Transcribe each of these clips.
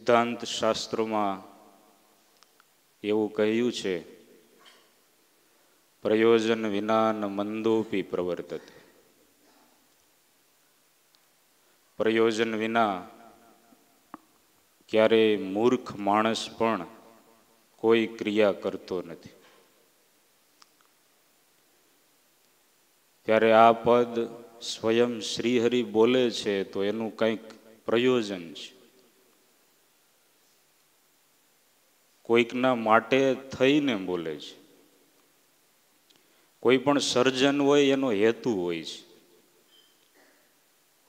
સિદ્ધાંત શાસ્ત્રોમાં એવું કહ્યું છે, પ્રયોજન વિના ન મંદોપી પ્રવર્તતે. પ્રયોજન વિના ક્યારેય મૂર્ખ માણસ પણ કોઈ ક્રિયા કરતો નથી. ત્યારે આ પદ સ્વયં શ્રીહરિ બોલે છે તો એનું કંઈક પ્રયોજન છે. કોઈકના માટે થઈને બોલે છે. કોઈ પણ સર્જન હોય એનો હેતુ હોય છે.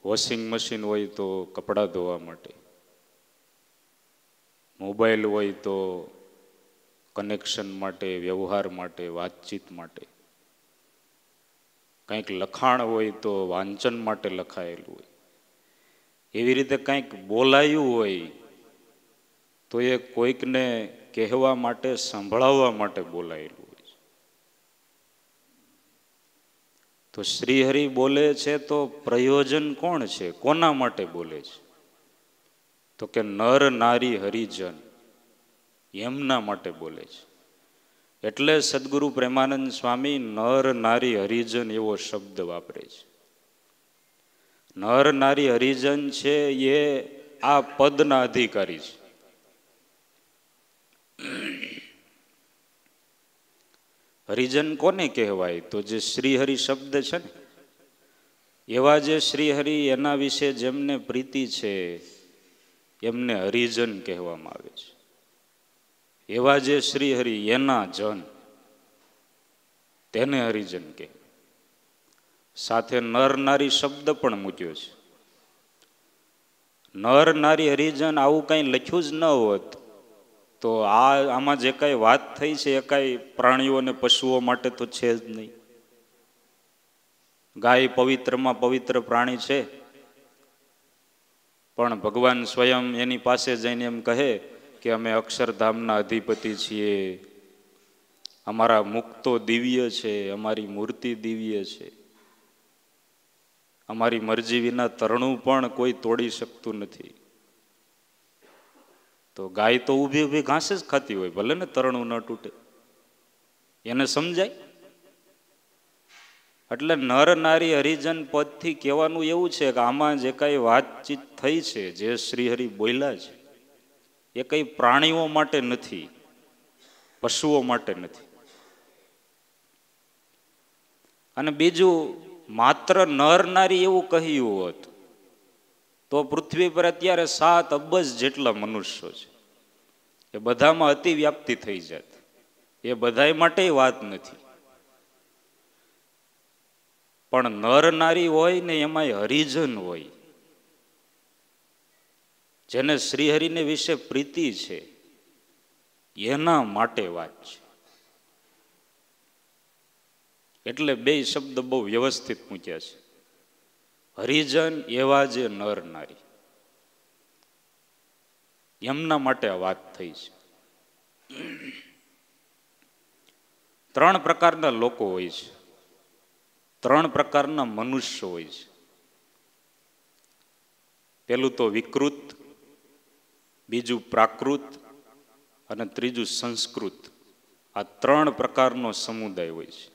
વોશિંગ મશીન હોય તો કપડાં ધોવા માટે, મોબાઈલ હોય તો કનેક્શન માટે, વ્યવહાર માટે, વાતચીત માટે, કંઈક લખાણ હોય તો વાંચન માટે લખાયેલું હોય. એવી રીતે કંઈક બોલાયું હોય તો એ કોઈકને કહેવા માટે, સંભળાવવા માટે બોલાયેલું હોય છે. તો શ્રીહરિ બોલે છે તો પ્રયોજન કોણ છે? કોના માટે બોલે છે? તો કે નર નારી હરિજન, એમના માટે બોલે છે. એટલે સદગુરુ પ્રેમાનંદ સ્વામી નર નારી હરિજન એવો શબ્દ વાપરે છે. નર નારી હરિજન છે એ આ પદના અધિકારી છે. હરિજન કોને કહેવાય? તો જે શ્રીહરિ શબ્દ છે ને, એવા જે શ્રીહરિ, એના વિશે જેમને પ્રીતિ છે એમને હરિજન કહેવામાં આવે છે. એવા જે શ્રીહરિ, એના જન, તેને હરિજન કહે. સાથે નર નારી શબ્દ પણ મૂક્યો છે. નર નારી હરિજન આવું કંઈ લખ્યું જ ન હોત તો આમાં જે કાંઈ વાત થઈ છે એ કાંઈ પ્રાણીઓ અને પશુઓ માટે તો છે જ નહીં. ગાય પવિત્રમાં પવિત્ર પ્રાણી છે, પણ ભગવાન સ્વયં એની પાસે જઈને એમ કહે કે અમે અક્ષરધામના અધિપતિ છીએ, અમારા મુક્તો દિવ્ય છે, અમારી મૂર્તિ દિવ્ય છે, અમારી મરજી વિના તરણું પણ કોઈ તોડી શકતું નથી. તો ગાય તો ઊભી ઊભી ઘાસ જ ખાતી હોય, ભલે ને તરણું ન તૂટે, એને સમજાય. એટલે નર નારી હરિજન પદથી કહેવાનું એવું છે કે આમાં જે કાંઈ વાતચીત થઈ છે, જે શ્રીહરિ બોલ્યા છે, એ કંઈ પ્રાણીઓ માટે નથી, પશુઓ માટે નથી. અને બીજું, માત્ર નર નારી એવું કહ્યું હોત તો પૃથ્વી પર અત્યારે 7 અબજ જેટલા મનુષ્યો છે, એ બધામાં અતિવ્યાપ્તિ થઈ જાત. એ બધાય માટે વાત નથી. પણ નર નારી હોય ને એમાંય હરિજન હોય, જેને શ્રીહરિને વિશે પ્રીતિ છે, એના માટે વાત છે. એટલે બે શબ્દ બહુ વ્યવસ્થિત મૂક્યા છે. હરિજન એવા જે નર નારી, એમના માટે આ વાત થઈ છે. 3 પ્રકારના લોકો હોય છે, 3 પ્રકારના મનુષ્ય હોય છે. પેલું તો વિકૃત, બીજું પ્રાકૃત અને ત્રીજું સંસ્કૃત. આ 3 પ્રકારનો સમુદાય હોય છે.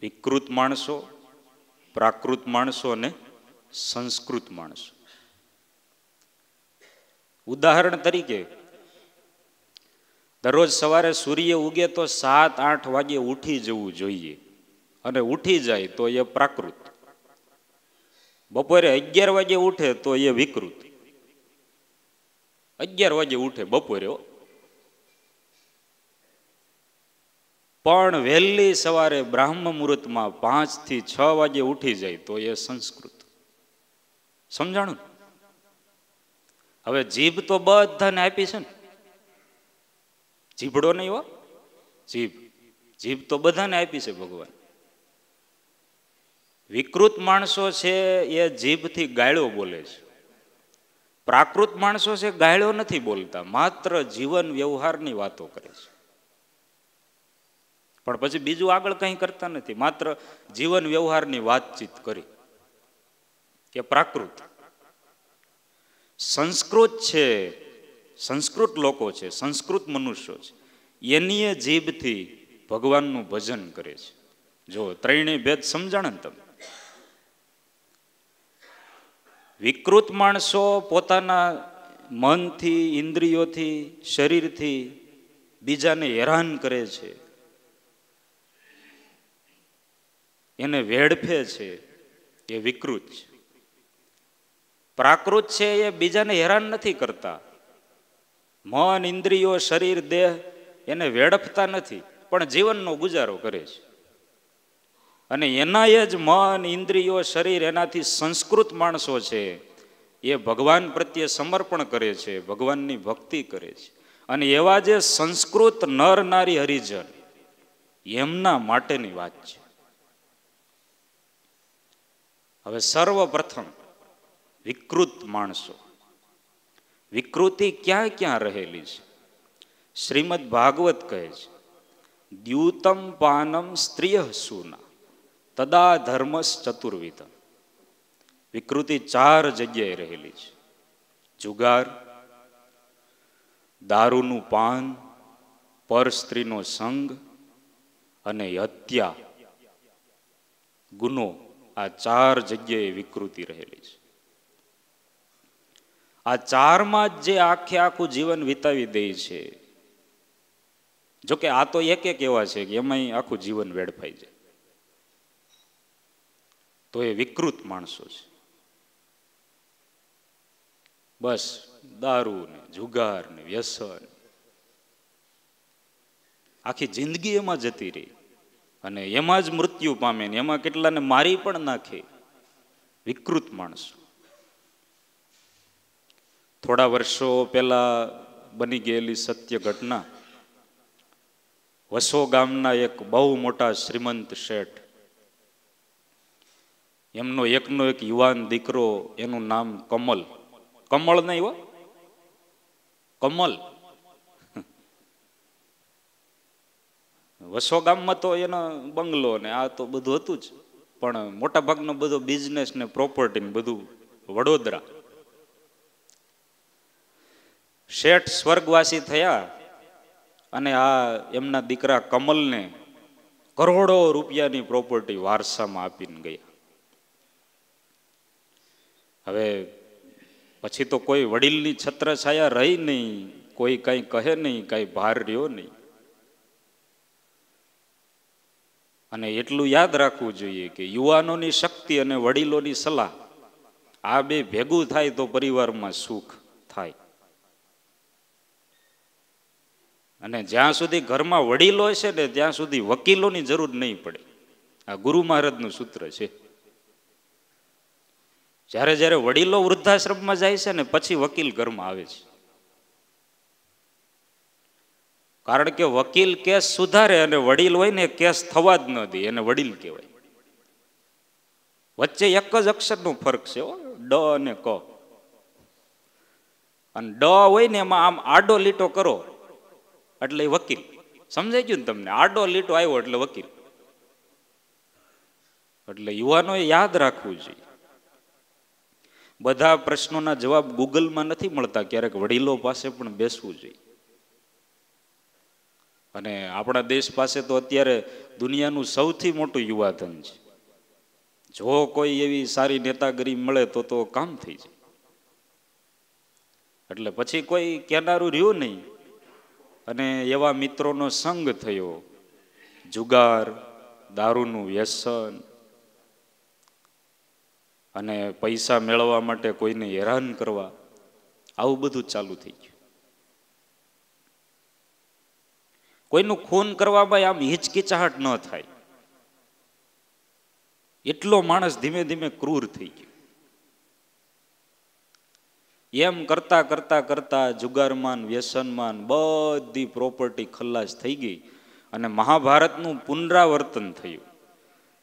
વિકૃત માણસો, પ્રાકૃત માણસો અને સંસ્કૃત માણસો. ઉદાહરણ તરીકે, દરરોજ સવારે સૂર્ય ઉગે તો 7-8 વાગે ઉઠી જવું જોઈએ, અને ઉઠી જાય તો એ પ્રાકૃત. બપોરે 11 વાગે ઉઠે તો એ વિકૃત. 11 વાગે ઉઠે બપોરે. પણ વહેલી સવારે બ્રાહ્મ મુહૂર્તમાં 5 થી 6 વાગે ઉઠી જાય તો એ સંસ્કૃત. સમજાણું? હવે જીભ તો બધાને આપી છે ને, જીભડો નહીં હો, જીભ તો બધાને આપી છે ભગવાન. વિકૃત માણસો છે એ જીભથી ગાળ્યો બોલે છે. પ્રાકૃત માણસો છે ગાળ્યો નથી બોલતા, માત્ર જીવન વ્યવહારની વાતો કરે છે. પણ પછી બીજું આગળ કંઈ કરતા નથી, માત્ર જીવન વ્યવહારની વાતચીત કરી, કે પ્રાકૃત. સંસ્કૃત છે, સંસ્કૃત લોકો છે, સંસ્કૃત મનુષ્યો છે, એની જીભથી ભગવાનનું ભજન કરે છે. જો ત્રણેય ભેદ સમજાણે ને તમે. વિકૃત માણસો પોતાના મનથી, ઇન્દ્રિયોથી, શરીરથી બીજાને હેરાન કરે છે, એને વેડફે છે, એ વિકૃત છે. પ્રાકૃત છે એ બીજાને હેરાન નથી કરતા. મન, ઇન્દ્રિયો, શરીર, દેહ એને વેડફતા નથી, પણ જીવનનો ગુજારો કરે છે. અને એના જ મન, ઇન્દ્રિયો, શરીર એનાથી સંસ્કૃત માણસો છે એ ભગવાન પ્રત્યે સમર્પણ કરે છે, ભગવાનની ભક્તિ કરે છે. અને એવા જે સંસ્કૃત નર નારી હરિજન એમના માટેની વાત છે. હવે સર્વપ્રથમ વિકૃત માણસો, વિકૃતિ ક્યાં ક્યાં રહેલી છે? શ્રીમદ ભાગવત કહે છે, દ્યુતમ પાનમ સ્ત્રિય સુના તદા ધર્મસ ચતુર્વિધ. વિકૃતિ 4 જગ્યાએ રહેલી છે. જુગાર, દારૂનું પાન, પર સ્ત્રીનો સંગ અને હત્યા, ગુનો. આ 4 જગ્યાએ વિકૃતિ રહેલી છે. આ 4માં જ જે આખે આખું જીવન વિતાવી દે છે. જોકે આ તો એક એવા છે કે એમાંય આખું જીવન વેડફાઈ જાય, તો એ વિકૃત માણસો છે. બસ દારૂ ને જુગાર ને વ્યસન, આખી જિંદગી એમાં જતી રહી અને એમાં જ મૃત્યુ પામે ને એમાં કેટલાને મારી પણ નાખે. વિકૃત માણસો. થોડા વર્ષો પહેલા બની ગયેલી સત્ય ઘટના, વસો ગામના એક બહુ મોટા શ્રીમંત શેઠ, એમનો એકનો એક યુવાન દીકરો, એનું નામ કમલ. કમળ નહીં હો, કમલ. વસો ગામમાં તો એનો બંગલો ને આ તો બધું હતું જ, પણ મોટા ભાગનો બધો બિઝનેસ ને પ્રોપર્ટી ને બધું વડોદરા. શેઠ સ્વર્ગવાસી થયા અને આ એમના દીકરા કમલને કરોડો રૂપિયાની પ્રોપર્ટી વારસામાં આપીને ગયા. હવે પછી તો કોઈ વડીલની છત્રછાયા રહી નહીં, કોઈ કઈ કહે નહીં, કઈ ભાર રહ્યો નહીં. અને એટલું યાદ રાખવું જોઈએ કે યુવાનોની શક્તિ અને વડીલોની સલાહ આ બે ભેગું થાય તો પરિવારમાં સુખ થાય. અને જ્યાં સુધી ઘરમાં વડીલો છે ને ત્યાં સુધી વકીલોની જરૂર નહીં પડે. આ ગુરુ મહારાજનું સૂત્ર છે. જ્યારે જ્યારે વડીલો વૃદ્ધાશ્રમમાં જાય છે ને પછી વકીલ ઘરમાં આવે છે. કારણ કે વકીલ કેસ સુધારે અને વડીલ હોય ને કેસ થવા જ ન દે, એને વડીલ કહેવાય. વચ્ચે એક જ અક્ષરનો ફરક છે, ડ અને ક. અને ડ હોય ને એમાં આમ આડો લીટો કરો એટલે વકીલ. સમજાઈ ગયું ને તમને? આડો લીટો આવ્યો એટલે વકીલ. એટલે યુવાનોએ યાદ રાખવું જોઈએ. બધા પ્રશ્નોના જવાબ ગૂગલમાં નથી મળતા, ક્યારેક વડીલો પાસે પણ બેસવું જોઈએ. અને આપણા દેશ પાસે તો અત્યારે દુનિયાનું સૌથી મોટું યુવાધન છે. જો કોઈ એવી સારી નેતાગીરી મળે તો કામ થઈ જાય. એટલે પછી કોઈ કેનારું રહ્યું નહીં. અને એવા મિત્રોનો સંગ થયો, જુગાર, દારૂનું વ્યસન, અને પૈસા મેળવવા માટે કોઈને હેરાન કરવા, આવું બધું ચાલુ થઈ ગયું. કોઈનું ખૂન કરવામાં આમ હિચકિચાહટ ન થાય એટલો માણસ ધીમે ધીમે ક્રૂર થઈ ગયો. એમ કરતા કરતા કરતા જુગારમાન, વ્યસનમાન બધી પ્રોપર્ટી ખલ્લાસ થઈ ગઈ અને મહાભારતનું પુનરાવર્તન થયું.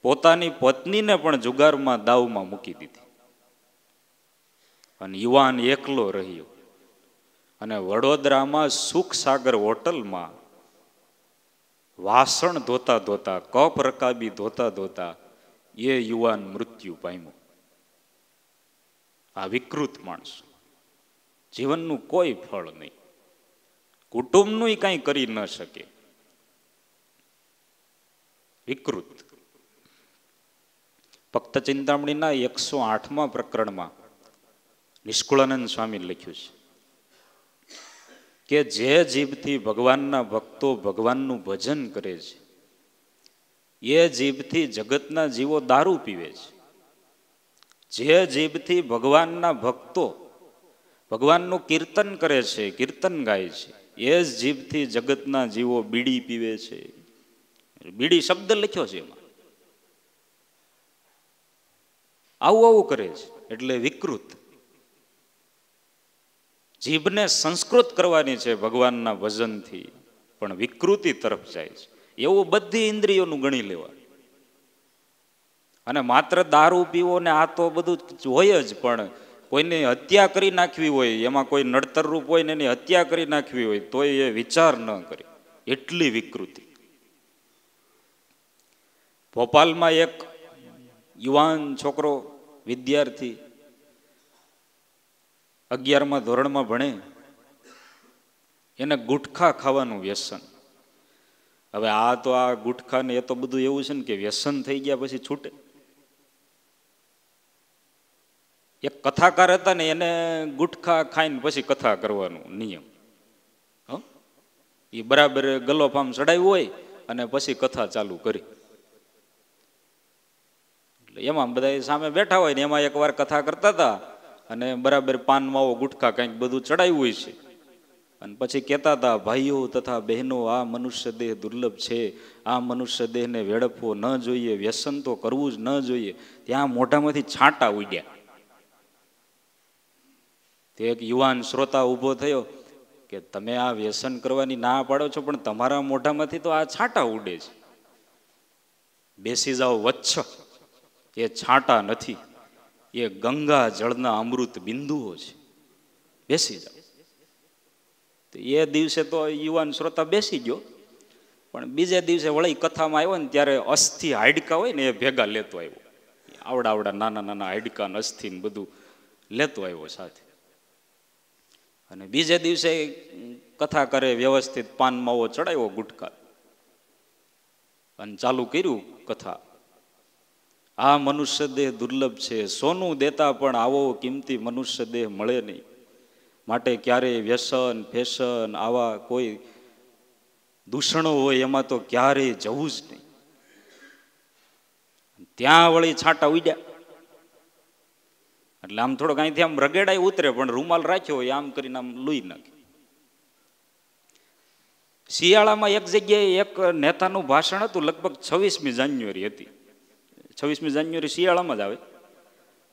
પોતાની પત્નીને પણ જુગારમાં દાવમાં મૂકી દીધી અને યુવાન એકલો રહ્યો. અને વડોદરામાં સુખસાગર હોટલમાં વાસણ ધોતા ધોતા, કપ રકાબી ધોતા ધોતા એ યુવાન મૃત્યુ પામ્યો. આ વિકૃત માણસો. જીવનનું કોઈ ફળ નહીં, કુટુંબનું કંઈ કરી ન શકે. વિકૃત. ભક્ત ચિંતામણીના 108મા પ્રકરણમાં નિષ્કુળાનંદ સ્વામી લખ્યું છે કે જે જીભથી ભગવાનના ભક્તો ભગવાનનું ભજન કરે છે એ જીભથી જગતના જીવો દારૂ પીવે છે. જે જીભથી ભગવાનના ભક્તો ભગવાનનું કીર્તન કરે છે, કીર્તન ગાય છે, એ જ જીભથી જગતના જીવો બીડી પીવે છે. બીડી શબ્દ લખ્યો છે એમાં. આવું આવું કરે છે એટલે વિકૃત. જીભને સંસ્કૃત કરવાની છે ભગવાનના ભજનથી, પણ વિકૃતિ તરફ જાય છે. એવું બધી ઇન્દ્રિયોનું ગણી લેવા. અને માત્ર દારૂ પીવો ને આ તો બધું હોય જ, પણ કોઈને હત્યા કરી નાખવી હોય, એમાં કોઈ નડતર રૂપ હોય ને એની હત્યા કરી નાખવી હોય તો એ વિચાર ન કરે, એટલી વિકૃતિ. ભોપાલમાં એક યુવાન છોકરો, વિદ્યાર્થી, 11મા ધોરણમાં ભણે, એને ગુટખા ખાવાનું વ્યસન. હવે આ ગુટખા ને એ તો બધું એવું છે ને કે વ્યસન થઈ ગયા પછી છૂટે. એક કથાકાર હતા ને એને ગુટખા ખાઈને પછી કથા કરવાનું નિયમ. એ બરાબર ગલોફ આમ ચડાવ્યું હોય અને પછી કથા ચાલુ કરી. એટલે એમાં બધા સામે બેઠા હોય ને એમાં એકવાર કથા કરતા હતા અને બરાબર પાન માવો ગુટખા કંઈક બધું ચડાવ્યું હોય છે અને પછી કહેતા હતા, ભાઈઓ તથા બહેનો, આ મનુષ્ય દેહ દુર્લભ છે, આ મનુષ્ય દેહને વેડફવો ન જોઈએ, વ્યસન તો કરવું જ ન જોઈએ. ત્યાં મોઢામાંથી છાંટા ઉડ્યા. તે એક યુવાન શ્રોતા ઊભો થયો કે તમે આ વ્યસન કરવાની ના પાડો છો, પણ તમારા મોઢામાંથી તો આ છાંટા ઉડે છે. બેસી જાઓ વચ્છ, એ છાંટા નથી, એ ગંગા જળના અમૃત બિંદુઓ છે, બેસી જાઓ. તો એ દિવસે તો યુવાન શ્રોતા બેસી ગયો, પણ બીજે દિવસે વળી કથામાં આવ્યો ને ત્યારે અસ્થિ હાડકા હોય ને એ ભેગા લેતો આવ્યો. આવડા નાના નાના હાડકા ને અસ્થિ ને બધું લેતો આવ્યો સાથે. અને બીજે દિવસે કથા કરે, વ્યવસ્થિત પાન માવો ચડાવ્યો ગુટકા અને ચાલુ કર્યું કથા. આ મનુષ્ય દેહ દુર્લભ છે, સોનું દેતા પણ આવો કિંમતી મનુષ્ય દેહ મળે નહીં. માટે ક્યારેય વ્યસન ફેશન આવા કોઈ દૂષણો હોય એમાં તો ક્યારેય જવું જ નહીં. ત્યાં વળી છાંટા ઉડ્યા. એટલે આમ થોડોક અહીંથી આમ રગેડાય ઉતરે, પણ રૂમાલ રાખ્યો હોય આમ કરીને આમ લૂઈ નાખે. શિયાળામાં એક જગ્યાએ એક નેતાનું ભાષણ હતું, લગભગ 26મી જાન્યુઆરી હતી. 26મી જાન્યુઆરી શિયાળામાં જ આવે.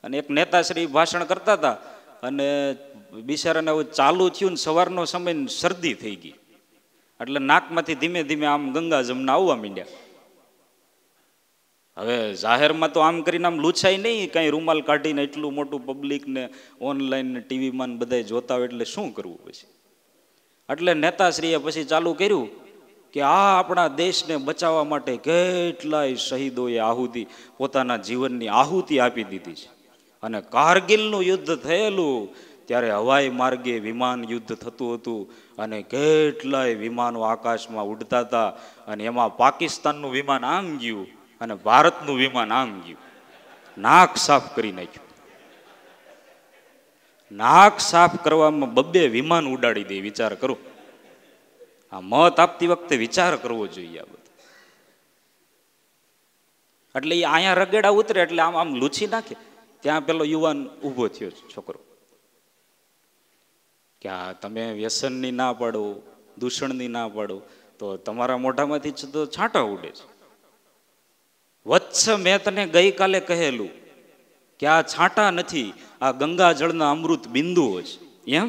અને એક નેતાશ્રી ભાષણ કરતા હતા અને બિચારાને ચાલુ થયું ને સવારનો સમય શરદી થઈ ગઈ. એટલે નાકમાંથી ધીમે ધીમે આમ ગંગા જમના આવવા માંડ્યા. હવે જાહેરમાં તો આમ કરીને આમ લૂછાય નહીં, કાંઈ રૂમાલ કાઢીને એટલું મોટું પબ્લિકને ઓનલાઈન ને ટીવીમાં બધા જોતા હોય એટલે શું કરવું પછી. એટલે નેતાશ્રીએ પછી ચાલુ કર્યું કે આ આપણા દેશને બચાવવા માટે કેટલાય શહીદોએ આહુતિ, પોતાના જીવનની આહુતિ આપી દીધી છે. અને કારગિલનું યુદ્ધ થયેલું ત્યારે હવાઈ માર્ગે વિમાન યુદ્ધ થતું હતું અને કેટલાય વિમાનો આકાશમાં ઉડતા હતા. અને એમાં પાકિસ્તાનનું વિમાન આમ ગયું અને ભારતનું વિમાન આમ ગયું. નાક સાફ કરી નાખ્યું. નાક સાફ કરવામાં 2 વિમાન ઉડાડી દે. વિચાર કરો. આ મત આપતી વખતે વિચાર કરવો જોઈએ આ બધું. એટલે એ અહીંયા રગેડા ઉતરે એટલે આમ આમ લૂછી નાખે. ત્યાં પેલો યુવાન ઊભો થયો છોકરો કે આ તમે વ્યસનની ના પાડો, દૂષણની ના પાડો તો તમારા મોઢામાંથી તો છાંટા ઉડે છે. વત્સ મેં તને ગઈકાલે કહેલું કે આ છાંટા નથી, આ ગંગા જળના અમૃત બિંદુઓ છે. એમ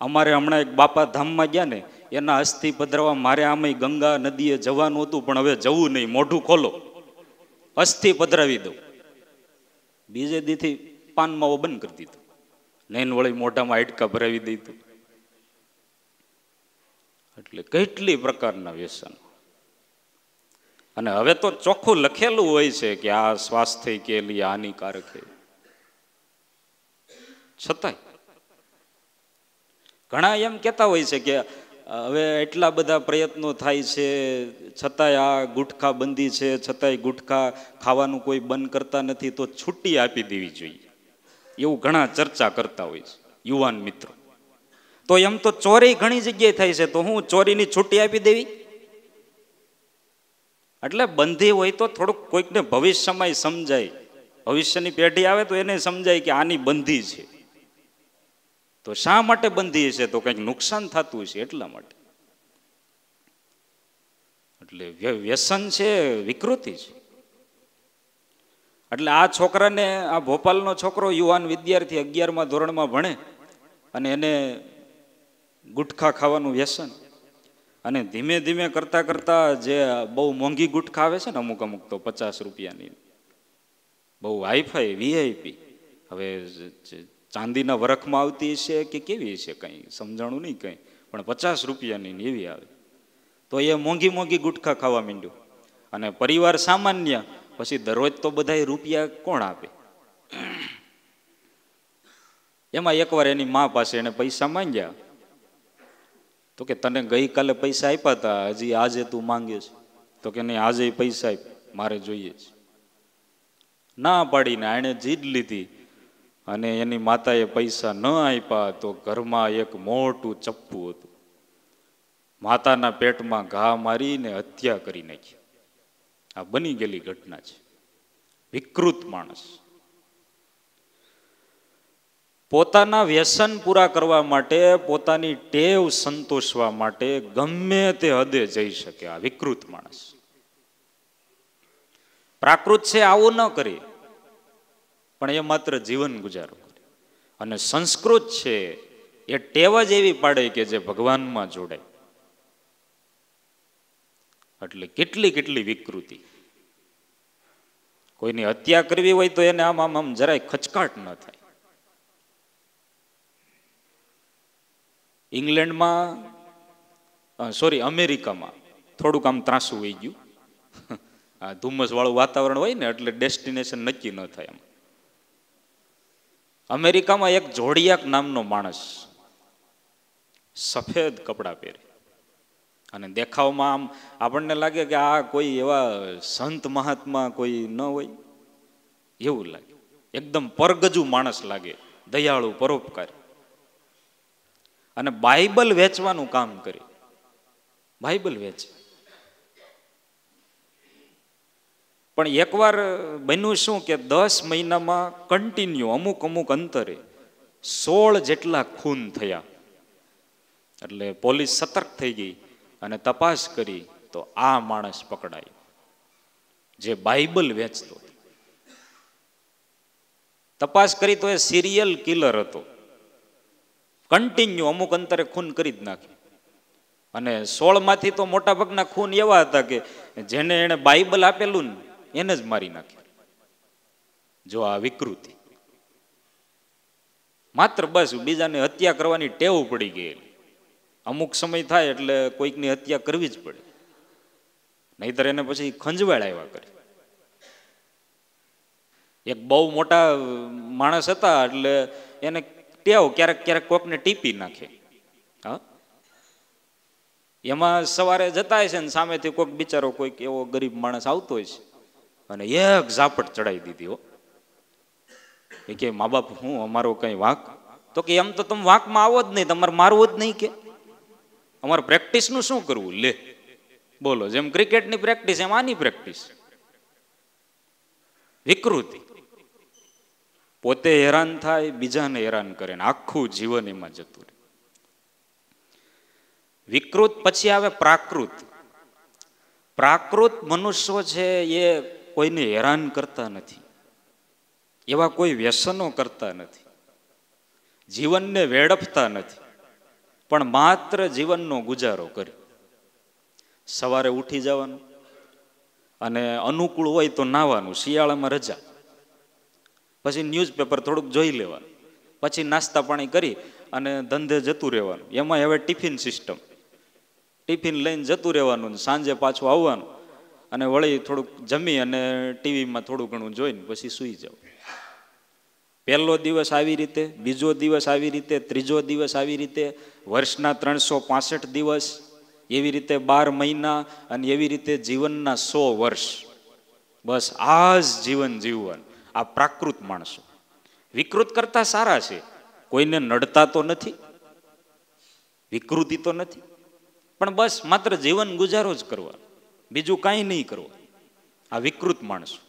અમારે હમણાં એક બાપા ધામમાં ગયા ને, એના અસ્થિ પધરાવા મારે આમાં ગંગા નદીએ જવાનું હતું, પણ હવે જવું નહીં, મોઢું ખોલો, અસ્થિ પધરાવી દઉં. બીજે દીથી પાન માવો બંધ કરી દીધું, નૈન વળી મોઢામાં હાડકા ભરાવી દીધું. એટલે કેટલી પ્રકારના વ્યસન. અને હવે તો ચોખ્ખું લખેલું હોય છે કે આ સ્વાસ્થ્ય કે લીએ હાનિકારક છે, છતાંય ઘણા એમ કહેતા હોય છે કે હવે એટલા બધા પ્રયત્નો થાય છે છતાંય આ ગુટખા બંધી છે, છતાંય ગુટખા ખાવાનું કોઈ બંધ કરતા નથી, તો છૂટી આપી દેવી જોઈએ, એવું ઘણા ચર્ચા કરતા હોય છે યુવાન મિત્રો. તો એમ તો ચોરી ઘણી જગ્યાએ થાય છે, તો હું ચોરીની છૂટી આપી દેવી? એટલે બંધી હોય તો થોડુંક કોઈકને ભવિષ્યમાં સમજાય, ભવિષ્યની પેઢી આવે તો એને સમજાય કે આની બંધી છે. તો શા માટે બંધી છે? તો કંઈક નુકસાન થતું હશે એટલા માટે. એટલે વ્યસન છે, વિકૃતિ છે. એટલે આ છોકરાને, આ ભોપાલનો છોકરો યુવાન વિદ્યાર્થી 11મા ધોરણમાં ભણે અને એને ગુટખા ખાવાનું વ્યસન, અને ધીમે ધીમે કરતા કરતા જે બહુ મોંઘી ગુટખા આવે છે ને, અમુક અમુક તો 50 રૂપિયાની, બહુ હાઈફાઈ વીઆઈપી, હવે ચાંદીના વરખમાં આવતી છે કે કેવી છે કંઈ સમજાણું નહીં કંઈ, પણ 50 રૂપિયાની એવી આવે. તો એ મોંઘી મોંઘી ગુટખા ખાવા માંડ્યું. અને પરિવાર સામાન્ય, પછી દરરોજ તો બધા રૂપિયા કોણ આપે? એમાં એકવાર એની મા પાસે એને પૈસા માંગ્યા, તો કે તને ગઈકાલે પૈસા આપ્યા હતા, હજી આજે તું માંગે છે? તો કે નહીં, આજે પૈસા આપ, મારે જોઈએ છે. ના પાડીને એણે જીદ લીધી, અને એની માતાએ પૈસા ન આપ્યા તો ઘરમાં એક મોટું ચપ્પુ હતું, માતાના પેટમાં ઘા મારીને હત્યા કરી નાખી. આ બની ગયેલી ઘટના છે. વિકૃત માણસ પોતાના વ્યસન પૂરા કરવા માટે, પોતાની ટેવ સંતોષવા માટે ગમે તે હદે જઈ શકે. આ વિકૃત માણસ. પ્રાકૃત છે આવું ન કરે, પણ એ માત્ર જીવન ગુજારો કરે. અને સંસ્કૃત છે એ ટેવ જ એવી પાડે કે જે ભગવાનમાં જોડાય. એટલે કેટલી કેટલી વિકૃતિ. કોઈની હત્યા કરવી હોય તો એને આમ આમ આમ જરાય ખચકાટ ન થાય. ઇંગ્લેન્ડમાં, અમેરિકામાં થોડુંક આમ ત્રાસું વહી ગયું. આ ધુમ્મસ વાળું વાતાવરણ હોય ને એટલે ડેસ્ટિનેશન નક્કી ન થાય. આમ અમેરિકામાં એક જોડિયાક નામનો માણસ સફેદ કપડાં પહેરે અને દેખાવમાં આમ આપણને લાગે કે આ કોઈ એવા સંત મહાત્મા કોઈ ન હોય એવું લાગે. એકદમ પરગજુ માણસ લાગે, દયાળુ, પરોપકારી. અને બાઇબલ વેચવાનું કામ કરે. બાઇબલ વેચે. પણ એકવાર બન્યું શું કે 10 મહિનામાં કન્ટિન્યુ અમુક અમુક અંતરે 16 જેટલા ખૂન થયા. એટલે પોલીસ સતર્ક થઈ ગઈ અને તપાસ કરી તો આ માણસ પકડાયો જે બાઇબલ વેચતો. તપાસ કરી તો એ સિરિયલ કિલર હતો. કન્ટિન્યુ અમુક અંતરે ખૂન કરી જ નાખ્યું. અને 16માંથી તો મોટા ભાગના ખૂન એવા હતા કે જેને એને બાઇબલ આપેલું ને એને જ મારી નાખ્યું. જો આ વિકૃતિ. માત્ર બસ બીજાને હત્યા કરવાની ટેવ પડી ગઈ. અમુક સમય થાય એટલે કોઈકની હત્યા કરવી જ પડે, નહીતર એને પછી ખંજવાળ આવ્યા કરે. એક બહુ મોટા માણસ હતા એટલે એને ટેવ ક્યારેક ક્યારેક કોકને ટીપી નાખે. હા, એમાં સવારે જતા હશે ને સામેથી કોઈક બિચારો કોઈક એવો ગરીબ માણસ આવતો હોય છે અને એક ઝાપટ ચડાવી દીધી. હો, એ કે મા બાપ હું અમારો કઈ વાંક? તો કે એમ તો તમે વાંકમાં આવો જ નહીં, તમારે મારવું જ નહીં. કે અમારે પ્રેક્ટિસનું શું કરવું? લે બોલો, જેમ ક્રિકેટની પ્રેક્ટિસ એમ આની પ્રેક્ટિસ. વિકૃતિ. પોતે હેરાન થાય, બીજાને હેરાન કરે ને આખું જીવન એમાં જતું રહે. વિકૃત પછી આવે પ્રાકૃત. પ્રાકૃત મનુષ્યો છે એ કોઈને હેરાન કરતા નથી, એવા કોઈ વ્યસનો કરતા નથી, જીવનને વેડફતા નથી, પણ માત્ર જીવનનો ગુજારો કરે. સવારે ઉઠી જવાનું અને અનુકૂળ હોય તો નાવાનું, શિયાળામાં રજા, પછી ન્યૂઝપેપર થોડુંક જોઈ લેવાનું, પછી નાસ્તા પાણી કરી અને ધંધે જતું રહેવાનું. એમાં હવે ટિફિન સિસ્ટમ, ટિફિન લઈને જતું રહેવાનું, સાંજે પાછું આવવાનું અને વળી થોડુંક જમી અને ટીવીમાં થોડું ઘણું જોઈને પછી સૂઈ જાવ. પહેલો દિવસ આવી રીતે, બીજો દિવસ આવી રીતે, ત્રીજો દિવસ આવી રીતે, વર્ષના 365 દિવસ, એવી રીતે 12 મહિના, અને એવી રીતે જીવનના 100 વર્ષ. બસ આ જ જીવન જીવવાનું. આ પ્રાકૃત માણસો. વિકૃત કરતા સારા છે, કોઈને નડતા તો નથી, વિકૃતિ તો નથી, પણ બસ માત્ર જીવન ગુજારો જ કરવા, બીજું કાંઈ નહીં કરવા. આ વિકૃત માણસો.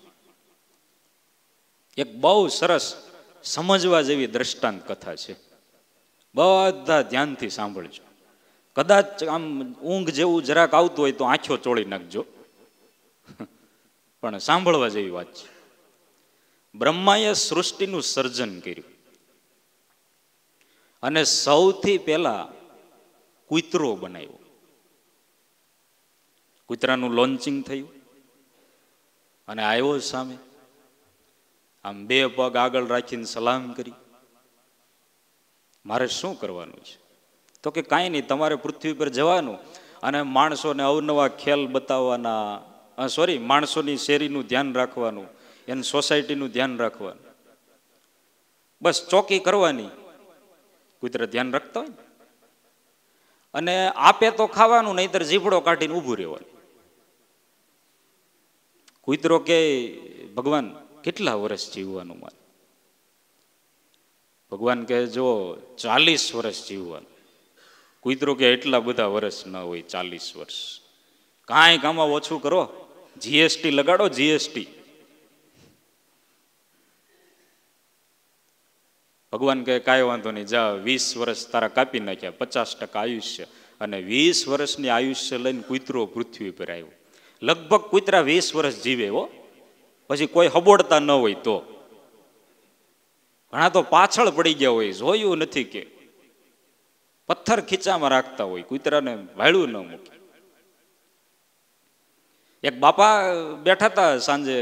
એક બહુ સરસ સમજવા જેવી દ્રષ્ટાંત કથા છે, બધા ધ્યાનથી સાંભળજો. કદાચ આમ ઊંઘ જેવું જરાક આવતું હોય તો આંખો ચોળી નાખજો, પણ સાંભળવા જેવી વાત છે. બ્રહ્માએ સૃષ્ટિનું સર્જન કર્યું અને સૌથી પહેલા કૂતરો બનાવ્યો. કૂતરાનું લોન્ચિંગ થયું અને આવ્યો સામે, આમ 2 પગ આગળ રાખીને સલામ કરી. મારે શું કરવાનું છે? તો કે કાંઈ નહીં, તમારે પૃથ્વી પર જવાનું અને માણસોને અવનવા ખેલ બતાવવાના, માણસોની શેરીનું ધ્યાન રાખવાનું, એની સોસાયટીનું ધ્યાન રાખવાનું, બસ ચોકી કરવાની. કૂતરા ધ્યાન રાખતા હોય ને, અને આપે તો ખાવાનું, નહીતર જીભડો કાઢીને ઊભું રહેવાનું. કૂતરો કે ભગવાન કેટલા વર્ષ જીવવાનું મારે? ભગવાન કહે જો 40 વર્ષ જીવવાનું. કૂતરો કે એટલા બધા વર્ષ ન હોય, 40 વર્ષ. કાંઈ કામમાં ઓછું કરો, જીએસટી લગાડો, જીએસટી. ભગવાન કહે કાંઈ વાંધો નહીં, જા 20 વર્ષ તારા કાપી નાખ્યા, 50% આયુષ્ય. અને 20 વર્ષની આયુષ્ય લઈને કૂતરો પૃથ્વી પર આવ્યો. લગભગ કૂતરા 20 વર્ષ જીવે હો, પછી કોઈ હબોડતા ન હોય તો. ઘણા તો પાછળ પડી ગયા હોય, જોયું નથી કે પથ્થર ખીચામાં રાખતા હોય, કૂતરાને વાળ્યું ન મૂકે. એક બાપા બેઠા હતા સાંજે,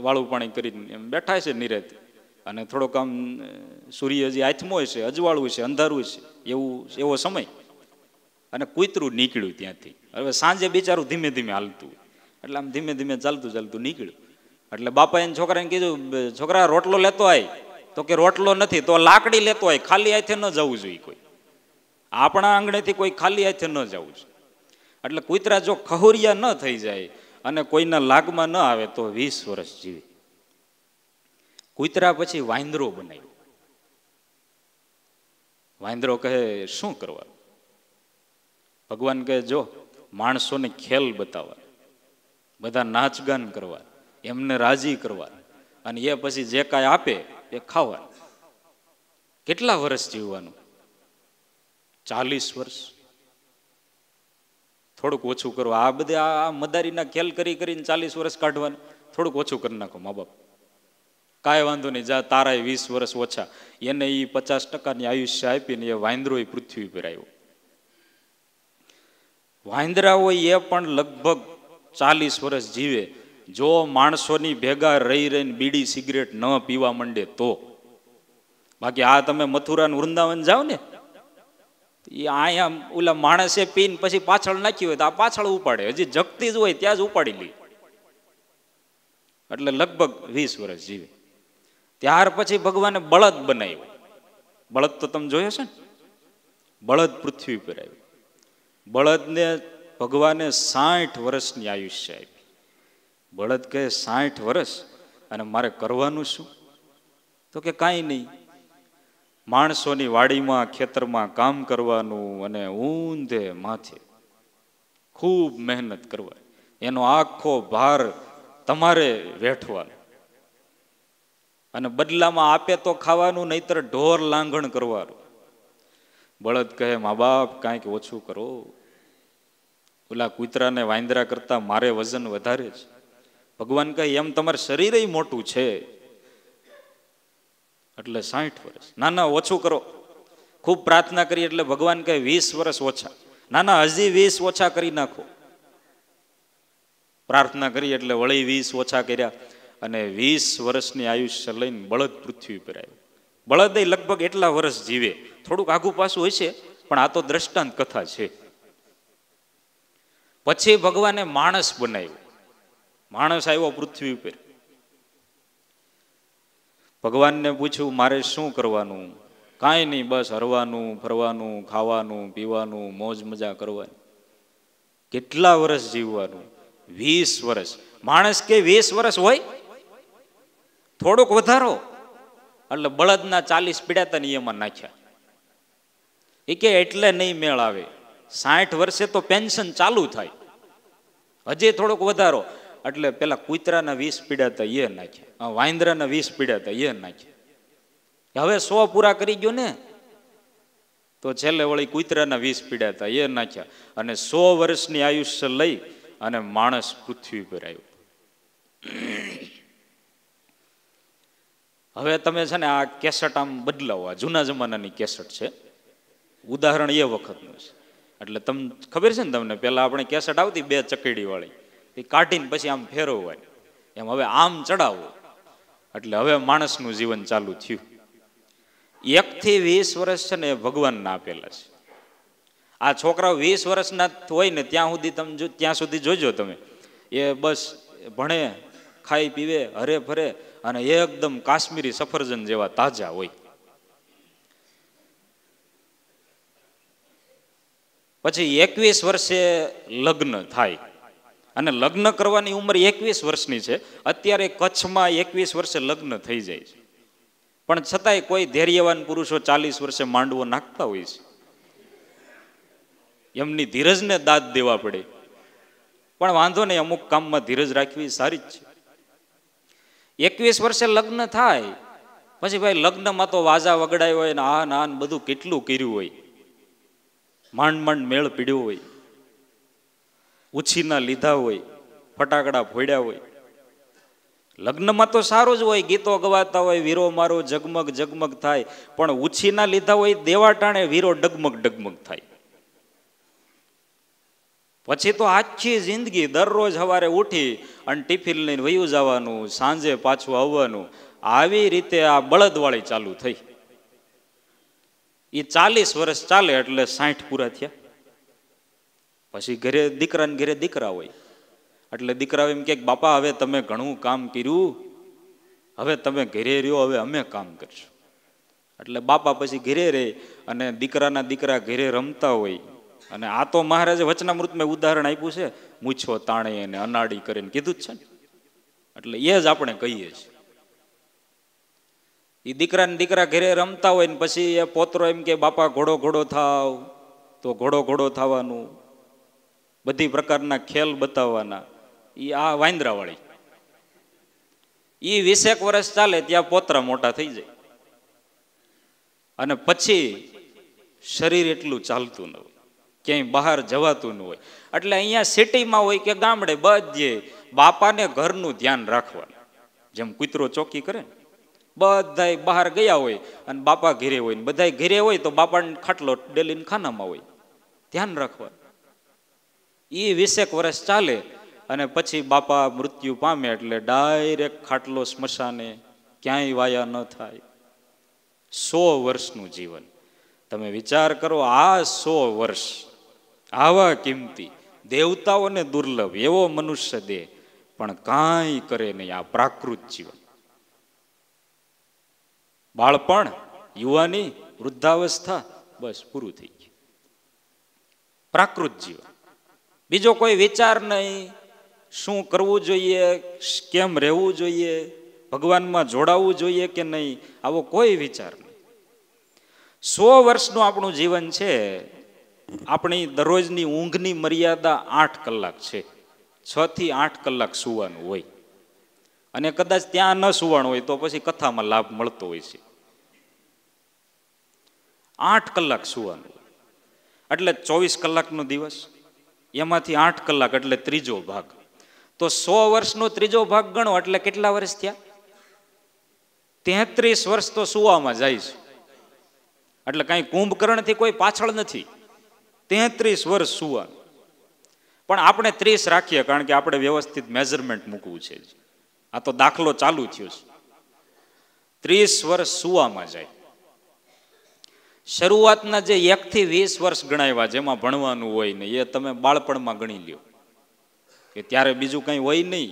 વાળું પાણી કરીને એમ બેઠા છે નિરેત, અને થોડોક આમ સૂર્ય હજી આથમો છે, અજવાળું છે, અંધારું છે, એવો સમય. અને કૂતરું નીકળ્યું ત્યાંથી. હવે સાંજે બિચારું ધીમે ધીમે હાલતું, એટલે આમ ધીમે ધીમે ચાલતું ચાલતું નીકળ્યું. એટલે બાપા એને છોકરાને કીધું, છોકરા રોટલો લેતો આય. તો કે રોટલો નથી, તો લાકડી લેતો આય, ખાલી હાથે ન જવું જોઈએ કોઈ. આપણા આંગણેથી કોઈ ખાલી હાથે ન જવું જોઈએ. એટલે કૂતરા જો ખહુરિયા ન થઈ જાય અને કોઈના લાગમાં ન આવે તો 20 વર્ષ જીવે. કૂતરા પછી વાંદરો બનાવ્યો. વાંદરો કહે શું કરવા? ભગવાન કહે જો માણસોને ખેલ બતાવવા, બધા નાચગાન કરવા, એમને રાજી કરવા, અને એ પછી જે કાંઈ આપે એ ખાવાનું. કેટલા વર્ષ જીવવાનું? 40 વર્ષ. થોડુંક ઓછું કરો. આ બધા આ મદારીના ખેલ કરીને 40 વર્ષ કાઢવાનું. થોડુંક ઓછું કરી નાખો મા બાપ. કાંઈ વાંધો નહીં, જા તારાય 20 વર્ષ ઓછા. એને એ 50%ની આયુષ્ય આપીને એ વાંદરો પૃથ્વી પર આવ્યો. વાંદરા હોય એ પણ લગભગ 40 વર્ષ જીવે, જો માણસોની ભેગા રહીને બીડી સિગરેટ ન પીવા માંડે તો. બાકી આ તમે મથુરા વૃંદાવન જાઓ ને, એ અહીંયા ઓલા માણસે પીને પછી પાછળ નાખી હોય તો આ પાછળ ઉપાડે, હજી જગતી જ હોય ત્યાં જ ઉપાડી લે. એટલે લગભગ 20 વર્ષ જીવે. ત્યાર પછી ભગવાને બળદ બનાવ્યો. બળદ તો તમે જોયો છે ને, બળદ પૃથ્વી પર આવ્યો. બળદને ભગવાને 60 વર્ષની આયુષ્ય આપી. બળદ કહે 60 વર્ષ અને મારે કરવાનું શું? તો કે કાંઈ નહીં, માણસોની વાડીમાં ખેતરમાં કામ કરવાનું અને ઊંધે માથે ખૂબ મહેનત કરવાની, એનો આખો ભાર તમારે વેઠવાનો, અને બદલામાં આપે તો ખાવાનું, નહીતર ઢોર લાંઘણ કરવાનું. બળદ કહે મા બાપ કાંઈક ઓછું કરો, ઓલા કૂતરાને વાંદરા કરતા મારે વજન વધારે છે. ભગવાન કહે એમ તમારે શરીર મોટું છે એટલે 60 વર્ષ. ના ના ઓછું કરો. ખૂબ પ્રાર્થના કરી એટલે ભગવાન કહે 20 વર્ષ ઓછા. ના ના હજી 20 ઓછા કરી નાખો. પ્રાર્થના કરી એટલે વળી 20 ઓછા કર્યા અને 20 વર્ષની આયુષ્ય લઈને બળદ પૃથ્વી પર આવ્યો. બળદ લગભગ એટલા વર્ષ જીવે. થોડુંક આઘું પાછું હોય છે, પણ આ તો દ્રષ્ટાંત કથા છે. પછી ભગવાને માણસ બનાવ્યો. માણસ આવ્યો પૃથ્વી ઉપર. ભગવાનને પૂછ્યું મારે શું કરવાનું? કાંઈ નહીં, બસ હરવાનું, ફરવાનું, ખાવાનું, પીવાનું, મોજ મજા કરવાની. કેટલા વર્ષ જીવવાનું? 20 વર્ષ. માણસ કે 20 વર્ષ હોય? થોડોક વધારો. એટલે બળદના 40 પીડાતા ને એમાં નાખ્યા. એ કે એટલે નહીં મેળ આવે, 60 વર્ષે તો પેન્શન ચાલુ થાય, હજી થોડોક વધારો. એટલે પેલા કૂતરાના 20 પીડાતા એ નાખ્યા, વાંદરાના 20 પીડાતા એ નાખ્યા. હવે 100 પૂરા કરી ગયો ને, તો છેલ્લે વળી કૂતરાના 20 પીડાતા એ નાખ્યા. અને 100 વર્ષની આયુષ્ય લઈ અને માણસ પૃથ્વી પર આવ્યો. હવે તમે છે ને આ કેસેટ આમ બદલાવો, આ જૂના જમાનાની કેસેટ છે, ઉદાહરણ એ વખતનું છે. એટલે તમને ખબર છે ને, તમને પેલા આપણે કેસેટ આવતી 2 ચકેડી વાળી, એ કાઢીને પછી આમ ફેરવવાની, એમ હવે આમ ચડાવો. એટલે હવે માણસનું જીવન ચાલુ થયું. 1 થી 20 વર્ષ છે ને એ ભગવાનના આપેલા છે. આ છોકરાઓ 20 વર્ષના હોય ને ત્યાં સુધી તમે ત્યાં સુધી જોજો તમે, એ બસ ભણે, ખાઈ પીવે, હરે ફરે અને એકદમ કાશ્મીરી સફરજન જેવા તાજા હોય. પછી 21 વર્ષે લગ્ન થાય, અને લગ્ન કરવાની ઉંમર 21 વર્ષની છે. અત્યારે કચ્છમાં 21 વર્ષે લગ્ન થઈ જાય છે. પણ છતાંય કોઈ ધૈર્યવાન પુરુષો 40 વર્ષે માંડવો નાખતા હોય છે. એમની ધીરજને દાદ દેવા પડે. પણ વાંધો નહીં, અમુક કામમાં ધીરજ રાખવી સારી જ છે. 21 વર્ષે લગ્ન થાય પછી ભાઈ લગ્નમાં તો વાજા વગડાય હોય ને આ ના બધું કેટલું કર્યું હોય, માંડ માંડ મેળ પીડ્યો હોય, ઉછીના લીધા હોય, ફટાકડા ફોડ્યા હોય. લગ્નમાં તો સારું જ હોય, ગીતો ગવાતા હોય, વીરો મારો જગમગ જગમગ થાય. પણ ઉછીના લીધા હોય દેવા ટાણે વીરો ડગમગ ડગમગ થાય. પછી તો આખી જિંદગી દરરોજ સવારે ઉઠી અને ટિફિન લઈને વયું જવાનું, સાંજે પાછું આવવાનું. આવી રીતે આ બળદવાળી ચાલુ થઈ. એ 40 વર્ષ ચાલે એટલે 60 પૂરા થયા. પછી ઘરે દીકરાને ઘરે દીકરા હોય, એટલે દીકરા એમ કે બાપા હવે તમે ઘણું કામ કર્યું, હવે તમે ઘરે રહ્યો, હવે અમે કામ કરશું. એટલે બાપા પછી ઘરે રહે અને દીકરાના દીકરા ઘરે રમતા હોય. અને આ તો મહારાજે વચનામૃતમાં ઉદાહરણ આપ્યું છે, મૂછો તાણે અને અનાડી કરીને કીધું જ છે ને. એટલે એ જ આપણે કહીએ છીએ. એ દીકરાને દીકરા ઘરે રમતા હોય ને પછી એ પોતરો એમ કે બાપા ઘોડો ઘોડો થાવ, તો ઘોડો ઘોડો થવાનું, બધી પ્રકારના ખેલ બતાવવાના. એ આ વાંદરાવાળી. એ 20 વર્ષ ચાલે ત્યાં પોતરા મોટા થઈ જાય. અને પછી શરીર એટલું ચાલતું ન હોય, ક્યાંય બહાર જવાતું ન હોય. એટલે અહીંયા સિટીમાં હોય કે ગામડે બધે બાપાને ઘરનું ધ્યાન રાખવાનું. જેમ કૂતરો ચોકી કરે ને, બધા બહાર ગયા હોય અને બાપા ઘેરે હોય, બધા ઘેરે હોય તો બાપાને ખાટલો ડેલીને ખાનામાં હોય, ધ્યાન રાખવાનું. એ 20 વર્ષ ચાલે અને પછી બાપા મૃત્યુ પામે એટલે ડાયરેક્ટ ખાટલો સ્મશાને, ક્યાંય વાયા ન થાય. 100 વર્ષનું જીવન. તમે વિચાર કરો, આ 100 વર્ષ આવા કિંમતી, દેવતાઓને દુર્લભ એવો મનુષ્ય દેહ, પણ કાંઈ કરે નહીં. આ પ્રાકૃત જીવન. બાળપણ, યુવાની, વૃદ્ધાવસ્થા, બસ પૂરું થઈ ગયું. પ્રાકૃત જીવન. બીજો કોઈ વિચાર નહીં, શું કરવું જોઈએ, કેમ રહેવું જોઈએ, ભગવાનમાં જોડાવું જોઈએ કે નહીં, આવો કોઈ વિચાર નહીં. 100 વર્ષનું આપણું જીવન છે. આપણી દરરોજની ઊંઘની મર્યાદા 8 કલાક છે. 6 થી 8 કલાક સુવાનું હોય. અને કદાચ ત્યાં ન સુવાનું હોય તો પછી કથામાં લાભ મળતો હોય છે. 8 કલાક સુવાનું હોય એટલે 24 કલાકનો દિવસ, એમાંથી 8 કલાક એટલે ત્રીજો ભાગ. તો 100 વર્ષનો ત્રીજો ભાગ ગણો એટલે કેટલા વર્ષ થયા? 33 વર્ષ તો સુવામાં જાય છે. એટલે કઈ કુંભકર્ણથી કોઈ પાછળ નથી. 33 વર્ષ સુવાનું. પણ આપણે 30 રાખીએ, કારણ કે આપણે વ્યવસ્થિત મેઝરમેન્ટ મૂકવું છે. આ તો દાખલો ચાલુ થયો છે. 30 વર્ષ સુવામાં જાય. શરૂઆતના જે 1 થી 20 વર્ષ ગણાવ્યા, જેમાં ભણવાનું હોય ને, એ તમે બાળપણમાં ગણી લ્યો કે ત્યારે બીજું કંઈ હોય નહીં.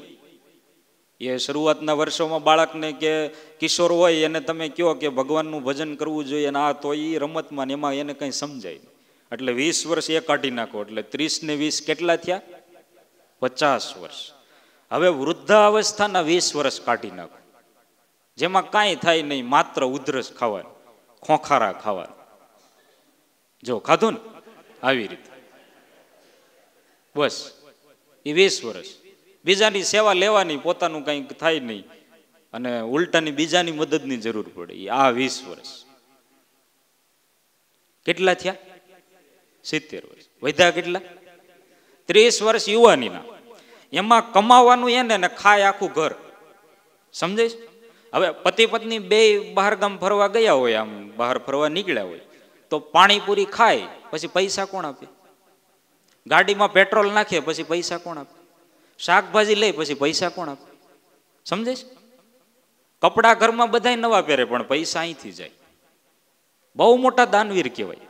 એ શરૂઆતના વર્ષોમાં બાળકને કે કિશોર હોય એને તમે કહો કે ભગવાનનું ભજન કરવું જોઈએ અને આ તો એ રમતમાં એમાં એને કંઈ સમજાય નહીં. એટલે 20 વર્ષ એ કાઢી નાખો એટલે 30 ને 20 કેટલા થયા? 50 વર્ષ. હવે વૃદ્ધાવસ્થાના 20 વર્ષ કાઢી નાખો, જેમાં કાંઈ થાય નહીં, માત્ર ઉધરસ ખાવાનું, ખોખારા ખાવાનું. જો ખાધું ને આવી રીતે, બસ એ 20 વર્ષ. બીજાની સેવા લેવાની, પોતાનું કંઈક થાય નહીં અને ઉલટાની બીજાની મદદની જરૂર પડે. આ 20 વર્ષ કેટલા થયા? 70 વર્ષ. વધ્યા કેટલા? 30 વર્ષ યુવાનીના. એમાં કમાવાનું એને ને ખાય આખું ઘર. સમજે? હવે પતિ પત્ની બે બહાર ગામ ફરવા ગયા હોય, આમ બહાર ફરવા નીકળ્યા હોય, તો પાણીપુરી ખાય પછી પૈસા કોણ આપે? ગાડીમાં પેટ્રોલ નાખે પછી પૈસા કોણ આપે? શાકભાજી લે પછી પૈસા કોણ આપે? સમજે? કપડા ઘરમાં બધાય નવા પહેરે પણ પૈસા અહીંથી જાય. બહુ મોટા દાનવીર કહેવાય.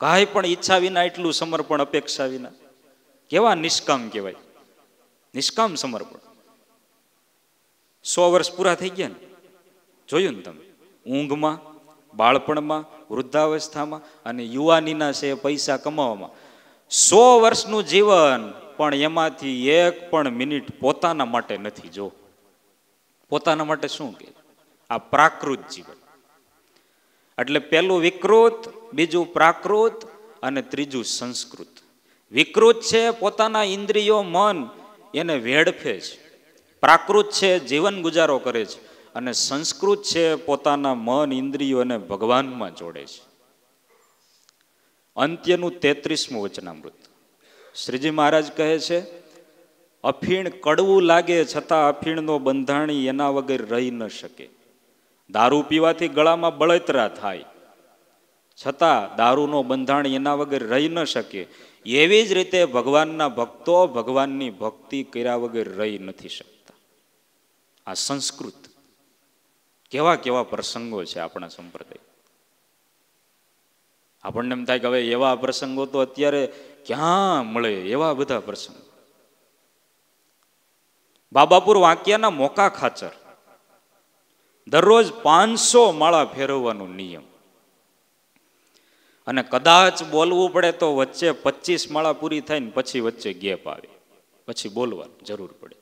કાંઈ પણ ઈચ્છા વિના એટલું સમર્પણ, અપેક્ષા વિના. કેવા નિષ્કામ કહેવાય, નિષ્કામ સમર્પણ. 100 વર્ષ પૂરા થઈ ગયા ને, જોયું ને તમે? ઊંઘમાં, બાળપણમાં, વૃદ્ધાવસ્થામાં અને યુવાનીના છે પૈસા કમાવામાં. 100 વર્ષનું જીવન, પણ એમાંથી એક પણ મિનિટ પોતાના માટે નથી. જો પોતાના માટે શું કે આ પ્રાકૃત જીવન. એટલે પેલું વિકૃત, બીજું પ્રાકૃત અને ત્રીજું સંસ્કૃત. વિકૃત છે પોતાના ઇન્દ્રિયો, મન એને વેડફે છે. પ્રાકૃત છે જીવન ગુજારો કરે છે. અને સંસ્કૃત છે પોતાના મન ઇન્દ્રિયો અને ભગવાનમાં જોડે છે. અંત્યનું 33મું વચનામૃત. શ્રીજી મહારાજ કહે છે, અફીણ કડવું લાગે છતાં અફીણનો બંધાણી એના વગર રહી ન શકે. દારૂ પીવાથી ગળામાં બળતરા થાય છતાં દારૂનો બંધાણી એના વગર રહી ન શકે. એવી જ રીતે ભગવાનના ભક્તો ભગવાનની ભક્તિ કર્યા વગર રહી નથી શકતા. આ સંસ્કૃત. કેવા કેવા પ્રસંગો છે આપણા સંપ્રદાય. આપણને એમ થાય કે હવે એવા પ્રસંગો તો અત્યારે ક્યાં મળે, એવા બધા પ્રસંગો. બાબાપુર વાંકિયાના મોકા ખાચર દરરોજ 500 માળા ફેરવવાનો નિયમ. અને કદાચ બોલવું પડે તો વચ્ચે 25 માળા પૂરી થાય ને પછી વચ્ચે ગેપ આવે, પછી બોલવાની જરૂર પડે.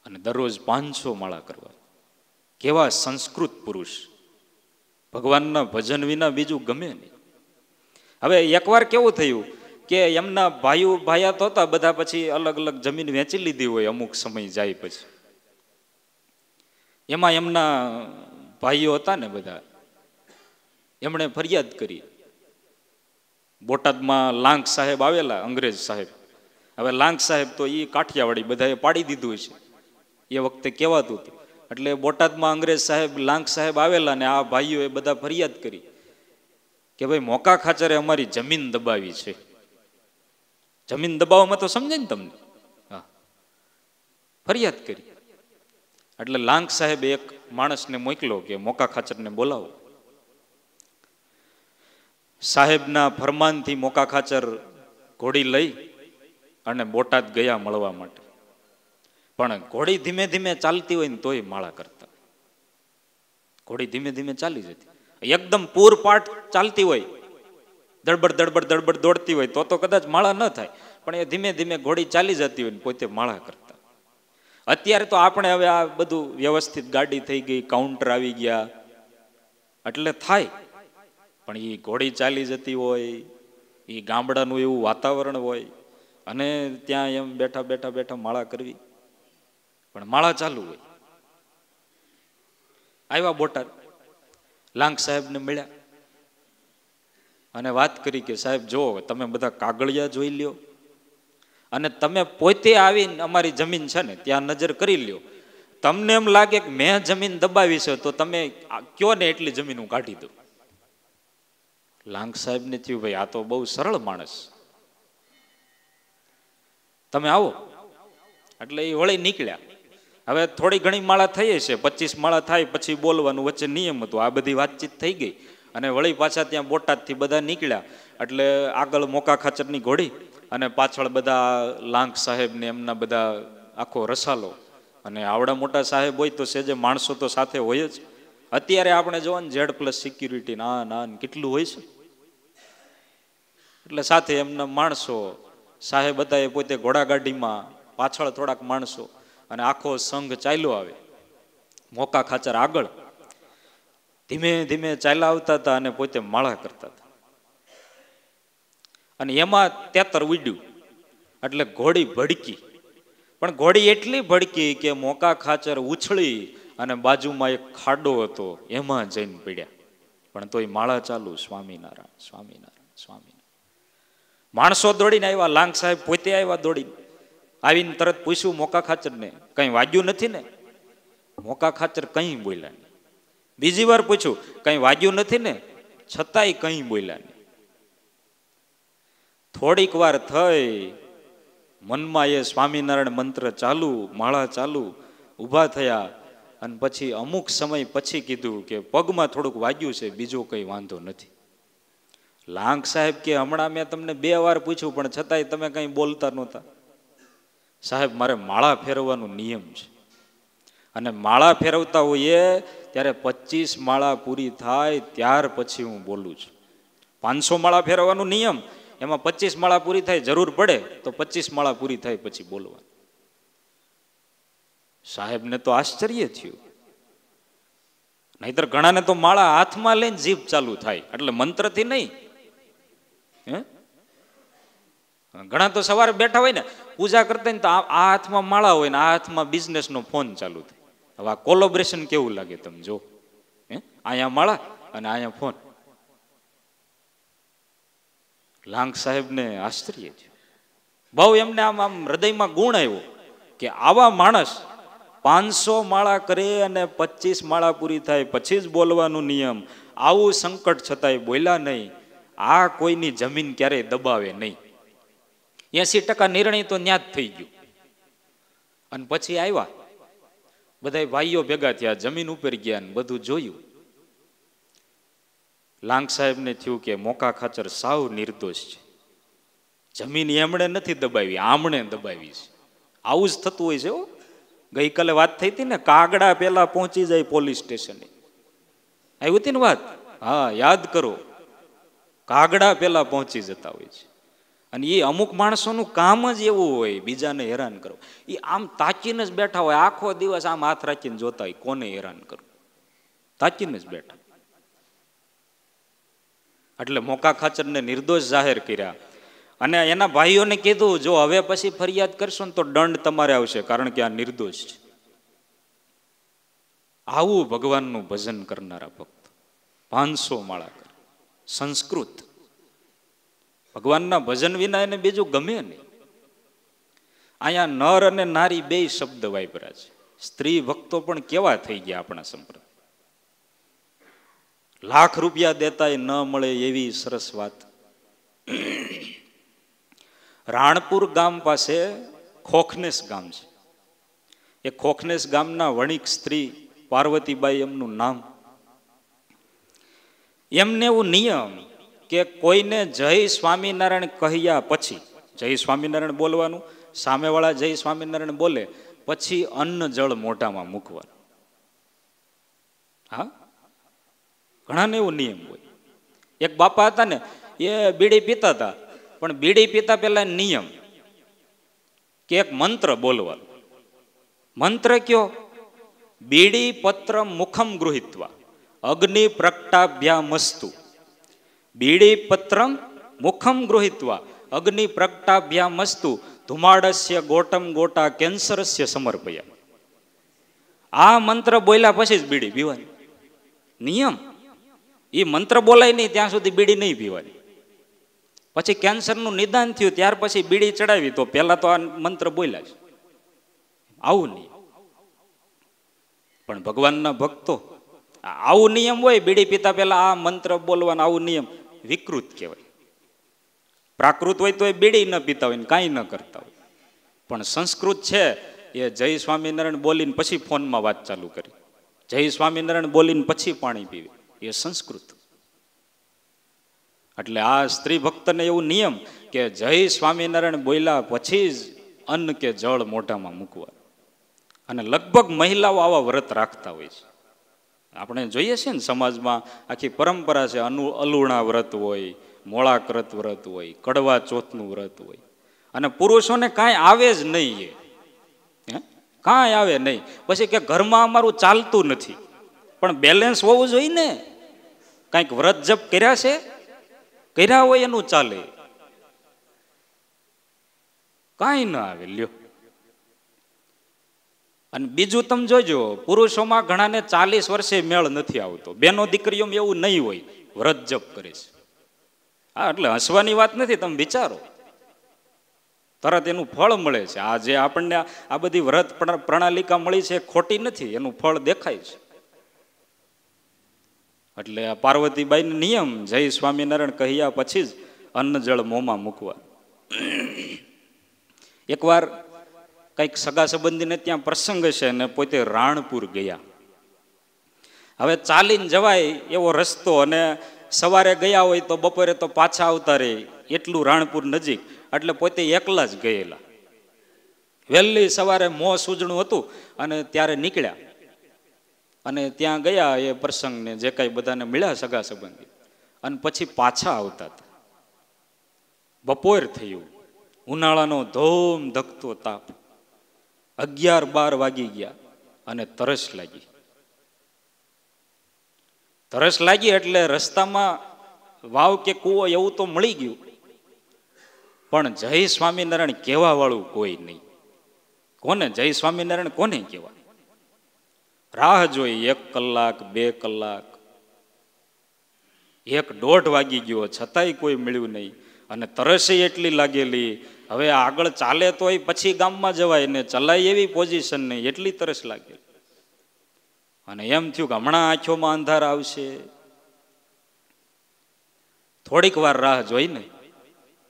અને દરરોજ 500 માળા કરવા. કેવા સંસ્કૃત પુરુષ. ભગવાનના ભજન વિના બીજું ગમે નહીં. હવે એકવાર કેવું થયું કે એમના ભાયાત હતા બધા, પછી અલગ અલગ જમીન વેચી લીધી હોય અમુક સમય જાય પછી. એમાં એમના ભાઈઓ હતા ને બધા, એમણે ફરિયાદ કરી. બોટાદમાં લાંક સાહેબ આવેલા, અંગ્રેજ સાહેબ. હવે લાંક સાહેબ તો એ કાઠિયાવાડી બધાએ પાડી દીધું છે, એ વખતે કહેવાતું હતું. એટલે બોટાદમાં અંગ્રેજ સાહેબ, લાંક સાહેબ આવેલા ને આ ભાઈઓએ બધા ફરિયાદ કરી કે ભાઈ મોકા ખાચરે અમારી જમીન દબાવી છે. જમીન દબાવવામાં તો સમજે ને તમને? હા, ફરિયાદ કરી. એટલે લાંક સાહેબે એક માણસને મોકલો કે મોકા ખાચરને બોલાવો. સાહેબના ફરમાનથી મોકા ખાચર ઘોડી લઈ અને બોટાદ ગયા મળવા માટે. પણ ઘોડી ધીમે ધીમે ચાલતી હોય ને તોય માળા કરતા. ઘોડી ધીમે ધીમે ચાલી જતી. એકદમ પૂરપાટ ચાલતી હોય, દડબડ દડબડ દડબડ દોડતી હોય તો કદાચ માળા ન થાય, પણ એ ધીમે ધીમે ઘોડી ચાલી જતી હોય ને પોતે માળા કરતા. અત્યારે તો આપણે હવે આ બધું વ્યવસ્થિત ગાડી થઈ ગઈ, કાઉન્ટર આવી ગયા એટલે થાય. પણ એ ઘોડી ચાલી જતી હોય, એ ગામડાનું એવું વાતાવરણ હોય અને ત્યાં એમ બેઠા બેઠા બેઠા માળા કરવી, પણ માળા ચાલુ હોય. આવ્યા બોટાદ, લાંક સાહેબને મળ્યા અને વાત કરી કે સાહેબ જો તમે બધા કાગળિયા જોઈ લ્યો અને તમે પોતે આવીને અમારી જમીન છે ને ત્યાં નજર કરી લ્યો. તમને એમ લાગે કે મેં જમીન દબાવી છે તો તમે કયો ને એટલી જમીન હું કાઢી દઉં. લાંક સાહેબને થયું ભાઈ આ તો બહુ સરળ માણસ, તમે આવો. એટલે એ વળી નીકળ્યા. હવે થોડી ઘણી માળા થઈ છે, 25 માળા થાય પછી બોલવાનું વચ્ચે નિયમ હતું. આ બધી વાતચીત થઈ ગઈ અને વળી પાછા ત્યાં બોટાદથી બધા નીકળ્યા. એટલે આગળ મોકા ખાચરની ઘોડી અને પાછળ બધા લાંક સાહેબ ને એમના બધા આખો રસાલો, અને આવડા મોટા સાહેબ હોય તો સેજે માણસો તો સાથે હોય જ. અત્યારે આપણે જોવો ને Z+ સિક્યુરિટી ના કેટલું હોય છે. એટલે સાથે એમના માણસો સાહેબ હતા એ પોતે ઘોડાગાડીમાં, પાછળ થોડાક માણસો, અને આખો સંઘ ચાલ્યો આવે. મોકા ખાચર આગળ ધીમે ધીમે ચાલ્યા આવતા હતા અને પોતે માળા કરતા હતા. અને એમાં 73 ઉડ્યું એટલે ઘોડી ભડકી. પણ ઘોડી એટલી ભડકી કે મોકા ખાચર ઉછળી અને બાજુમાં એક ખાડો હતો એમાં જઈને પડ્યા. પણ તોય માળા ચાલુ, સ્વામિનારાયણ સ્વામિનારાયણ સ્વામિનારાયણ. માણસો દોડીને આવ્યા, લાંગ સાહેબ પોતે આવ્યા દોડીને. આવીને તરત પૂછ્યું મોકા ખાચરને, કઈ વાગ્યું નથી ને? મોકા ખાચર કઈ બોલ્યા નહીં. બીજી વાર પૂછ્યું, કઈ વાગ્યું નથી ને? છતાંય કઈ બોલ્યા નહીં. થોડીક વાર થઈ, મનમાં એ સ્વામિનારાયણ મંત્ર ચાલુ, માળા ચાલુ, ઊભા થયા. અને પછી અમુક સમય પછી કીધું કે પગમાં થોડુંક વાગ્યું છે, બીજો કઈ વાંધો નથી. લાંગ સાહેબ કે હમણાં મેં તમને 2 વાર પૂછ્યું પણ છતાંય તમે કઈ બોલતા નહોતા. સાહેબ મારે માળા ફેરવવાનો નિયમ છે, અને માળા ફેરવતા હોઈએ ત્યારે 25 માળા પૂરી થાય ત્યાર પછી હું બોલું છું. 500 માળા ફેરવવાનો નિયમ, એમાં 25 માળા પૂરી થાય, જરૂર પડે તો 25 માળા પૂરી થાય પછી બોલવાનું. સાહેબને તો આશ્ચર્ય થયું. નહીતર ઘણાને તો માળા હાથમાં લઈને જીભ ચાલુ થાય, એટલે મંત્રથી નહીં. ઘણા તો સવારે બેઠા હોય ને પૂજા કરતા ને તો આ હાથમાં માળા હોય ને આ હાથમાં બિઝનેસનો ફોન ચાલુ થાય. હવે આ કોલોબ્રેશન કેવું લાગે તમે જો. અહીંયા માળા અને અહીંયા ફોન. લાંગ સાહેબને આશ્ચર્ય છે. બહુ એમને આમ હૃદયમાં ગુણ આવ્યો કે આવા માણસ 500 માળા કરે અને 25 માળા પૂરી થાય પછી જ બોલવાનું નિયમ. આવું સંકટ છતાંય બોલ્યા નહીં. આ કોઈની જમીન ક્યારેય દબાવે નહીં. 80% નિર્ણય તો ન્યા જ થઈ ગયું. અને પછી આવ્યા બધા ભાઈઓ ભેગા થયા, જમીન ઉપર ગયા ને બધું જોયું. લાંગ સાહેબને થયું કે મોકા ખાચર સાવ નિર્દોષ છે. જમીન એમણે નથી દબાવી, આમણે દબાવી છે. આવું જ થતું હોય છે. ગઈકાલે વાત થઈ હતી ને, કાગડા પેલા પહોંચી જાય પોલીસ સ્ટેશને. આવી હતી ને વાત? હા, યાદ કરો. કાગડા પેલા પહોંચી જતા હોય છે. અને એ અમુક માણસોનું કામ જ એવું હોય, બીજાને હેરાન કરો. એ આમ તાકીને જ બેઠા હોય, આખો દિવસ આમ હાથ રાખીને જોતા હોય કોને હેરાન કરવું, તાકીને જ બેઠા. એટલે મોકા ખાચરને નિર્દોષ જાહેર કર્યા. અને એના ભાઈઓને કીધું, જો હવે પછી ફરિયાદ કરશો ને તો દંડ તમારે આવશે, કારણ કે આ નિર્દોષ છે. આવું ભગવાનનું ભજન કરનારા ભક્ત 500 માળા કરે, સંસ્કૃત. ભગવાનના ભજન વિના એને બીજું ગમે નહીં. અહીંયા નર અને નારી 2 શબ્દ વાપર્યા છે. સ્ત્રી ભક્તો પણ કેવા થઈ ગયા આપણા સંપ્રદાય. લાખ રૂપિયા દેતાય ન મળે એવી સરસ વાત. રાણપુર ગામ પાસે ખોખનેસ ગામ છે. એ ખોખનેસ ગામના વણિક સ્ત્રી પાર્વતીબાઈ એમનું નામ. એમને એવું નિયમ કે કોઈને જય સ્વામિનારાયણ કહ્યા પછી, જય સ્વામિનારાયણ બોલવાનું, સામેવાળા જય સ્વામિનારાયણ બોલે પછી અન્ન જળ મોઢામાં મૂકવાનું. હા, ઘણાને એવો નિયમ હોય. એક બાપા હતા ને, એ બીડી પીતા હતા, પણ બીડી પીતા પહેલા નિયમ કે એક મંત્ર બોલવાનો. મંત્ર કયો? બીડી પત્ર મુખમ ગૃહિત્વા અગ્નિ પ્રગટાભ્યામસ્તુ. બીડી પત્રમ મુખમ ગૃહિત્વા અગ્નિ પ્રગટાભ્યામસ્તુ ધુમાડસ્ય ગોટમ ગોટા કેન્સરસ્ય સમર્પયા. આ મંત્ર બોલ્યા પછી જ બીડી પીવાની. નિયમ. એ મંત્ર બોલાય નહીં ત્યાં સુધી બીડી નહીં પીવાની. પછી કેન્સરનું નિદાન થયું ત્યાર પછી બીડી ચડાવી તો પહેલા તો આ મંત્ર બોલ્યા છે. આવું નહીં. પણ ભગવાનના ભક્તો આવું નિયમ હોય, બીડી પીતા પહેલા આ મંત્ર બોલવાનો આવું નિયમ વિકૃત કહેવાય. પ્રાકૃત હોય તો એ બીડી ન પીતા હોય ને કાંઈ ન કરતા હોય. પણ સંસ્કૃત છે એ જય સ્વામિનારાયણ બોલીને પછી ફોનમાં વાત ચાલુ કરી, જય સ્વામિનારાયણ બોલીને પછી પાણી પીવે, એ સંસ્કૃત. એટલે આ સ્ત્રી ભક્તને એવું નિયમ કે જય સ્વામિનારાયણ બોલ્યા પછી જ અન્ન કે જળ મોઢામાં મૂકવા. અને લગભગ મહિલાઓ આવા વ્રત રાખતા હોય છે. આપણે જોઈએ છીએ ને સમાજમાં આખી પરંપરા છે. અલુણા વ્રત હોય, મોળાકૃત વ્રત હોય, કડવા ચોથનું વ્રત હોય. અને પુરુષોને કાંઈ આવે જ નહીં, કાંઈ આવે નહીં. પછી કે ઘરમાં અમારું ચાલતું નથી. પણ બેલેન્સ હોવું જોઈએ ને. કાંઈક વ્રત જપ કર્યા છે, કર્યા હોય એનું ચાલે, કાંઈ ના આવે લ્યો. અને બીજું તમે જોજો, પુરુષોમાં ઘણાને 40 વર્ષે મેળ નથી આવતો. બેનો દીકરીઓમાં એવું નહીં હોય, વ્રત જપ કરે છે. હા, એટલે હસવાની વાત નથી, તમે વિચારો, તરત એનું ફળ મળે છે. આ જે આપણને આ બધી વ્રત પ્રણાલિકા મળી છે ખોટી નથી, એનું ફળ દેખાય છે. એટલે આ પાર્વતીબાઈનો નિયમ જય સ્વામિનારાયણ કહ્યા પછી જ અન્ન જળ મોંમાં મૂકવા. એકવાર કંઈક સગા સંબંધીને ત્યાં પ્રસંગ છે ને પોતે રાણપુર ગયા. હવે ચાલીને જવાય એવો રસ્તો, અને સવારે ગયા હોય તો બપોરે તો પાછા આવતા રહે, એટલું રાણપુર નજીક. એટલે પોતે એકલા જ ગયેલા. વહેલી સવારે મોં સૂજણું હતું અને ત્યારે નીકળ્યા અને ત્યાં ગયા એ પ્રસંગને જે કાંઈ બધાને મળ્યા સગા સંબંધી, અને પછી પાછા આવતા હતા. બપોર થયું, ઉનાળાનો ધોમ ધકતો તાપ, 11-12 વાગી ગયા અને તરસ લાગી. તરસ લાગી એટલે રસ્તામાં વાવ કે કૂવો એવું તો મળી ગયું, પણ જય સ્વામિનારાયણ કહેવા વાળું કોઈ નહીં. કોને જય સ્વામિનારાયણ કોને કહેવા? રાહ જોઈ 1 કલાક, 2 કલાક, 1-1.5 વાગી ગયો, છતાંય કોઈ મળ્યું નહીં. અને તરસે એટલી લાગેલી, હવે આગળ ચાલે તો પછી ગામમાં જવાય ને, ચલાય એવી પોઝિશન નહીં, એટલી તરસ લાગેલી. અને એમ થયું કે હમણાં આંખોમાં અંધાર આવશે. થોડીક વાર રાહ જોઈને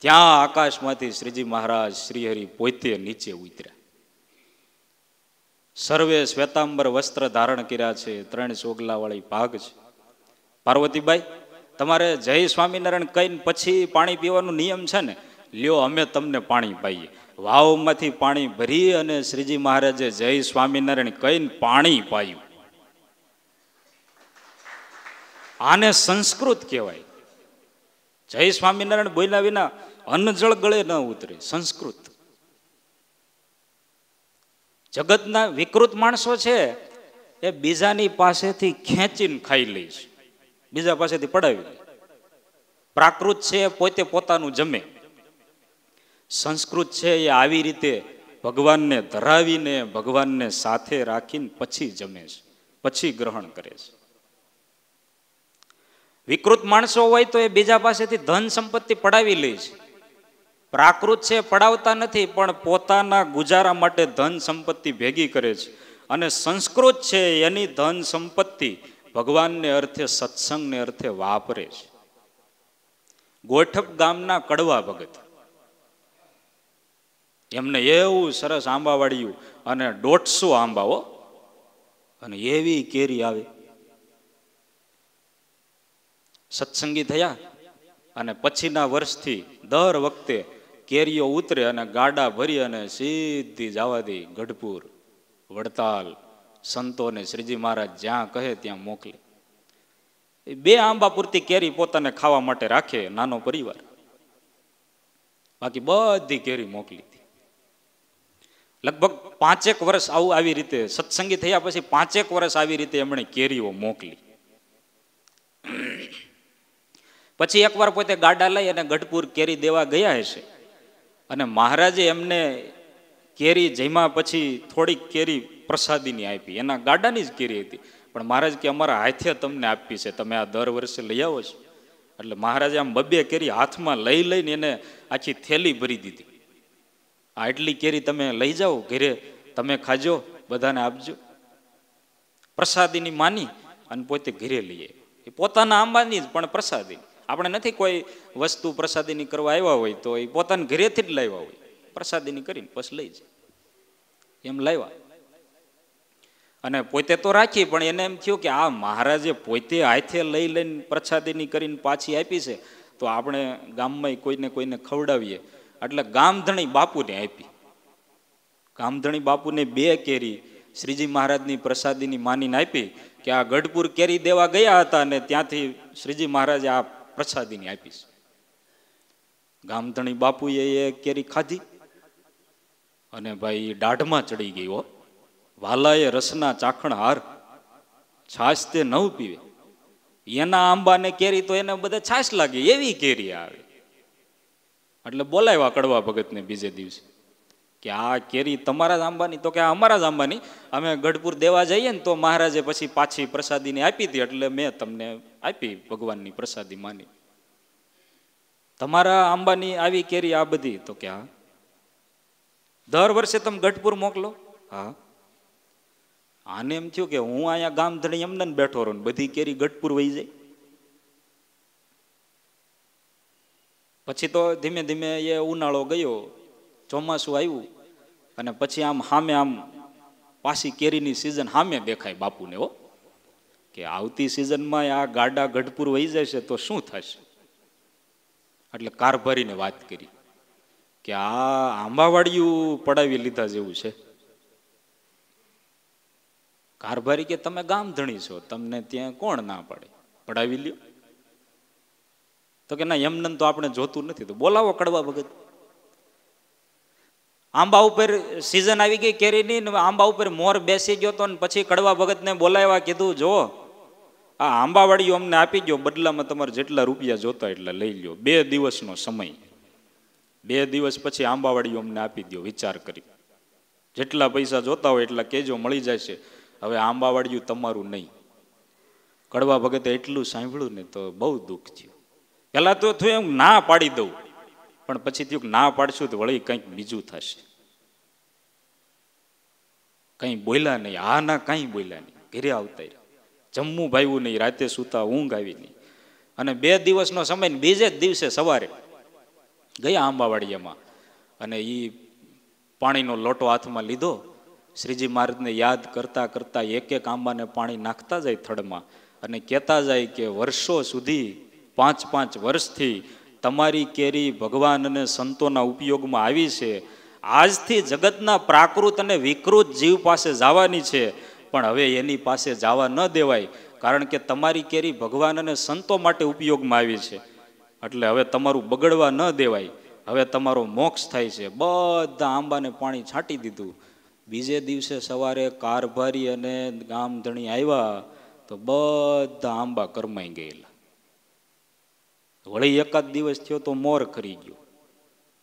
ત્યાં આકાશમાંથી શ્રીજી મહારાજ શ્રીહરિ પોતે નીચે ઉતર્યા. સર્વે શ્વેતાંબર વસ્ત્ર ધારણ કર્યા છે, 3 સોગલા વાળી પાગ છે. પાર્વતીબાઈ, તમારે જય સ્વામિનારાયણ કહીને પછી પાણી પીવાનો નિયમ છે ને, લ્યો અમે તમને પાણી પાઈએ. વાવમાંથી પાણી ભરી અને શ્રીજી મહારાજે જય સ્વામિનારાયણ કહીને પાણી પાયું. આને સંસ્કૃત કહેવાય. જય સ્વામિનારાયણ બોલ્યા વિના અન્ન જળ ગળે ન ઉતરે, સંસ્કૃત. જગતના વિકૃત માણસો છે એ બીજાની પાસેથી ખેંચીને ખાઈ લે છે, બીજા પાસેથી પડાવી લે. પ્રાકૃત છે પોતે પોતાનું જમે. સંસ્કૃત છે એ આવી રીતે ભગવાનને ધરાવીને, ભગવાનને સાથે રાખીને પછી જમે છે, પછી ગ્રહણ કરે છે. વિકૃત માણસો હોય તો એ બીજા પાસેથી ધન સંપત્તિ પડાવી લે છે. પ્રાકૃત છે પડાવતા નથી, પણ પોતાના ગુજારા માટે ધન સંપત્તિ ભેગી કરે છે. અને સંસ્કૃત છે એની ધન સંપત્તિ ભગવાનને અર્થે, સત્સંગને અર્થે વાપરે છે. ગોઠપ ગામના કડવા ભગત, એમને એવું સરસ આંબા વાળ્યું અને 150 આંબાઓ, અને એવી કેરી આવે. સત્સંગી થયા અને પછીના વર્ષથી દર વખતે કેરીઓ ઉતરે અને ગાડા ભરી અને સીધી જવા દે ગઢપુર, વડતાલ. સંતોને શ્રીજી મહારાજ જ્યાં કહે ત્યાં મોકલે. 2 આંબા પૂરતી કેરી પોતાને ખાવા માટે રાખે, નાનો પરિવાર. બાકી બધી કેરી મોકલી હતી. લગભગ 5 વર્ષ આવી રીતે સત્સંગી થયા પછી 5 વર્ષ આવી રીતે એમણે કેરીઓ મોકલી. પછી એકવાર પોતે ગાડા લઈ અને ગઢપુર કેરી દેવા ગયા હશે, અને મહારાજે એમને કેરી જમ્યા પછી થોડીક કેરી પ્રસાદીની આપી. એના ગાડાની જ કેરી હતી, પણ મહારાજ કે અમારા હાથે તમને આપી છે, તમે આ દર વર્ષે લઈ આવો છો. એટલે મહારાજે આમ 2 કેરી હાથમાં લઈ લઈને એને આખી થેલી ભરી દીધી. આ એટલી કેરી તમે લઈ જાઓ ઘરે, તમે ખાજો, બધાને આપજો. પ્રસાદીની માની અને પોતે ઘરે લઈએ. એ પોતાના આંબાની જ, પણ પ્રસાદી. આપણે નથી કોઈ વસ્તુ પ્રસાદીની કરવા આવ્યા હોય તો એ પોતાના ઘરેથી જ લાવ્યા હોય, પ્રસાદીની કરીને પછી લઈ જાય. એમ લાવ્યા અને પોતે તો રાખી, પણ એને એમ થયું કે આ મહારાજે પોતે હાથે લઈ લઈને પ્રસાદીની કરીને પાછી આપી છે, તો તો આપણે ગામમાં કોઈને કોઈને ખવડાવીએ, એટલે ગામધણી બાપુને આપી. ગામધણી બાપુને 2 કેરી શ્રીજી મહારાજની પ્રસાદીની માનીને આપી કે આ ગઢપુર કેરી દેવા ગયા હતા અને ત્યાંથી શ્રીજી મહારાજે આ પ્રસાદીની આપી. ગામધણી બાપુએ એ કેરી ખાધી અને ભાઈ દાઢમાં ચડી ગઈ. હો, વાલાએ રસના ચાખણ હાર, છાશ તે નવ પીવે. એના આંબાને કેરી તો એને બધા છાશ લાગી, એવી કેરી આવે. એટલે બોલાવ્યા કડવા ભગતને બીજે દિવસે કે આ કેરી તમારા જ આંબાની? તો કે આ અમારા જ આંબાની, અમે ગઢપુર દેવા જઈએ ને તો મહારાજે પછી પાછી પ્રસાદીને આપી હતી, એટલે મેં તમને આપી ભગવાનની પ્રસાદી માની. તમારા આંબાની આવી કેરી આ બધી? તો કે હા. દર વર્ષે તમે ગઢપુર મોકલો? હા. આને એમ થયું કે હું અહીંયા ગામધણી એમને બેઠો રહું, બધી કેરી ગઢપુર વહી જાય. પછી તો ધીમે ધીમે એ ઉનાળો ગયો, ચોમાસું આવ્યું અને પછી આમ સામે આમ પાછી કેરીની સિઝન સામે દેખાય બાપુને. હો, કે આવતી સિઝનમાં આ ગાડા ગઢપુર વહી જશે તો શું થશે? એટલે કારભારીને વાત કરી કે આ આંબાવાડિયું પડાવી લીધા જેવું છે. કારભારી કે તમે ગામધણી છો, તમને ત્યાં કોણ ના પાડે, પડાવી લ્યો. તો કે ના, એમને તો આપણે જોતું નથી, તો બોલાવો કડવા ભગત. આંબા ઉપર સિઝન આવી ગઈ કેરીની, આંબા ઉપર મોર બેસી ગયો તો, પછી કડવા ભગતને બોલાવ્યા, કીધું જો આ આંબાવાડીઓ અમને આપી ગયો, બદલામાં તમારે જેટલા રૂપિયા જોતા એટલા લઈ લ્યો. 2 દિવસનો સમય, 2 દિવસ પછી આંબાવાડીઓ અમને આપી દો, વિચાર કરી જેટલા પૈસા જોતા હોય એટલા કેજો, મળી જશે. હવે આંબાવાડીયું તમારું નહીં. કડવા ભગતે એટલું સાંભળ્યું ને તો બહુ દુઃખ થયું. પેલા તો થયું એમ ના પાડી દઉં, પણ પછી થયું ના પાડશું તો વળી કંઈક બીજું થશે. કંઈ બોલ્યા નહીં, હા ના કંઈ બોલ્યા નહીં. ઘરે આવતા રહ્યા, જમવું ભાવ્યું નહીં, રાતે સૂતા ઊંઘ આવી નહીં. અને 2 દિવસનો સમય ને બીજે જ દિવસે સવારે ગયા આંબાવાડિયામાં અને એ પાણીનો લોટો હાથમાં લીધો. શ્રીજી મહારાજને યાદ કરતા કરતા એક એક આંબાને પાણી નાખતા જાય થડમાં અને કહેતા જાય કે વર્ષો સુધી 5-5 વર્ષથી તમારી કેરી ભગવાન અને સંતોના ઉપયોગમાં આવી છે. આજથી જગતના પ્રાકૃત અને વિકૃત જીવ પાસે જવાની છે, પણ હવે એની પાસે જવા ન દેવાય, કારણ કે તમારી કેરી ભગવાન અને સંતો માટે ઉપયોગમાં આવી છે. એટલે હવે તમારું બગડવા ન દેવાય, હવે તમારો મોક્ષ થાય છે. બધા આંબાને પાણી છાંટી દીધું. બીજે દિવસે સવારે કારભારી અને ગામધણી આવ્યા તો બધા આંબા કરમાઈ ગયેલા. વળી એકાદ દિવસ થયો તો મોર ખરી ગયો.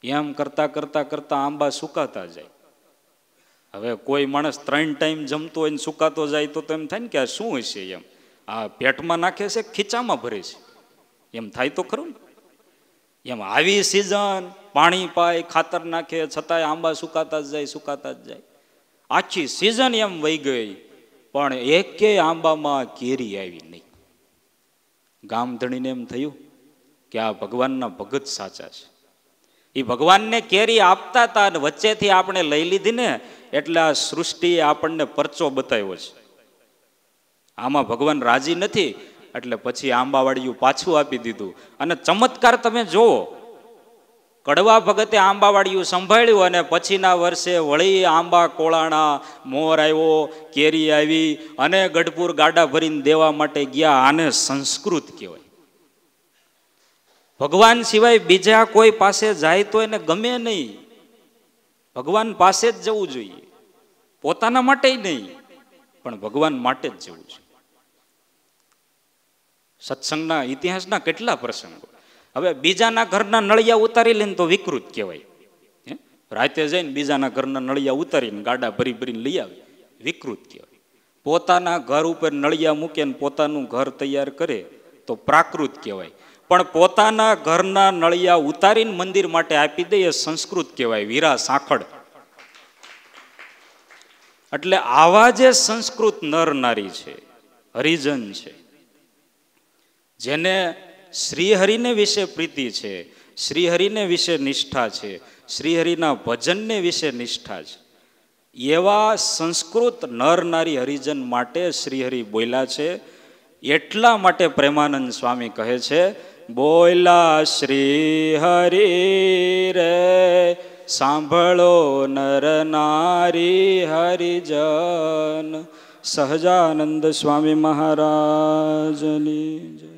એમ કરતા કરતા કરતા આંબા સુકાતા જાય. હવે કોઈ માણસ 3 ટાઈમ જમતો હોય ને સુકાતો જાય તો એમ થાય ને કે આ શું હશે, એમ આ પેટમાં નાખે છે, ખીચામાં ભરે છે, એમ થાય તો ખરું ને. એમ આવી સિઝન પાણી પાય, ખાતર નાખે, છતાંય આંબા સુકાતા જ જાય, સુકાતા જ જાય. આખી સિઝન એમ વહી ગઈ, પણ એકેય આંબામાં કેરી આવી નહીં. ગામધણીને એમ થયું કે આ ભગવાનના ભગત સાચા છે. એ ભગવાનને કેરી આપતા હતા અને વચ્ચેથી આપણે લઈ લીધી ને, એટલે આ સૃષ્ટિએ આપણને પરચો બતાવ્યો છે. આમાં ભગવાન રાજી નથી, એટલે પછી આંબાવાડિયું પાછું આપી દીધું. અને ચમત્કાર તમે જુઓ, કડવા ભગતે આંબાવાડિયું સંભાળ્યું અને પછીના વર્ષે વળી આંબા કોળાણા, મોર આવ્યો, કેરી આવી અને ગઢપુર ગાડા ભરીને દેવા માટે ગયા. આને સંસ્કૃત કહેવાય. ભગવાન સિવાય બીજા કોઈ પાસે જાય તો એને ગમે નહીં. ભગવાન પાસે જ જવું જોઈએ, પોતાના માટે નહીં, પણ ભગવાન માટે જ જવું જોઈએ. સત્સંગના ઇતિહાસના કેટલા પ્રસંગો. હવે બીજાના ઘરના નળિયા ઉતારી લઈને તો વિકૃત કહેવાય. રાતે જઈને બીજાના ઘરના નળિયા ઉતારીને ગાડા ભરી ભરીને લઈ આવે, વિકૃત કહેવાય. પોતાના ઘર ઉપર નળિયા મૂકે ને પોતાનું ઘર તૈયાર કરે તો પ્રાકૃત કહેવાય. પણ પોતાના ઘરના નળિયા ઉતારીને મંદિર માટે આપી દે એ સંસ્કૃત કહેવાય, વીરા સાંકળ. એટલે આવા જે સંસ્કૃત નર નારી છે, હરિજન છે, જેને શ્રીહરિને વિશે પ્રીતિ છે, શ્રીહરિને વિશે નિષ્ઠા છે, શ્રીહરિના ભજનને વિશે નિષ્ઠા છે, એવા સંસ્કૃત નર નારી હરિજન માટે શ્રીહરિ બોલ્યા છે. એટલા માટે પ્રેમાનંદ સ્વામી કહે છે, બોલા શ્રી હરિ રે સાંભળો નર નારી હરિજન. સહજાનંદ સ્વામી મહારાજની જય.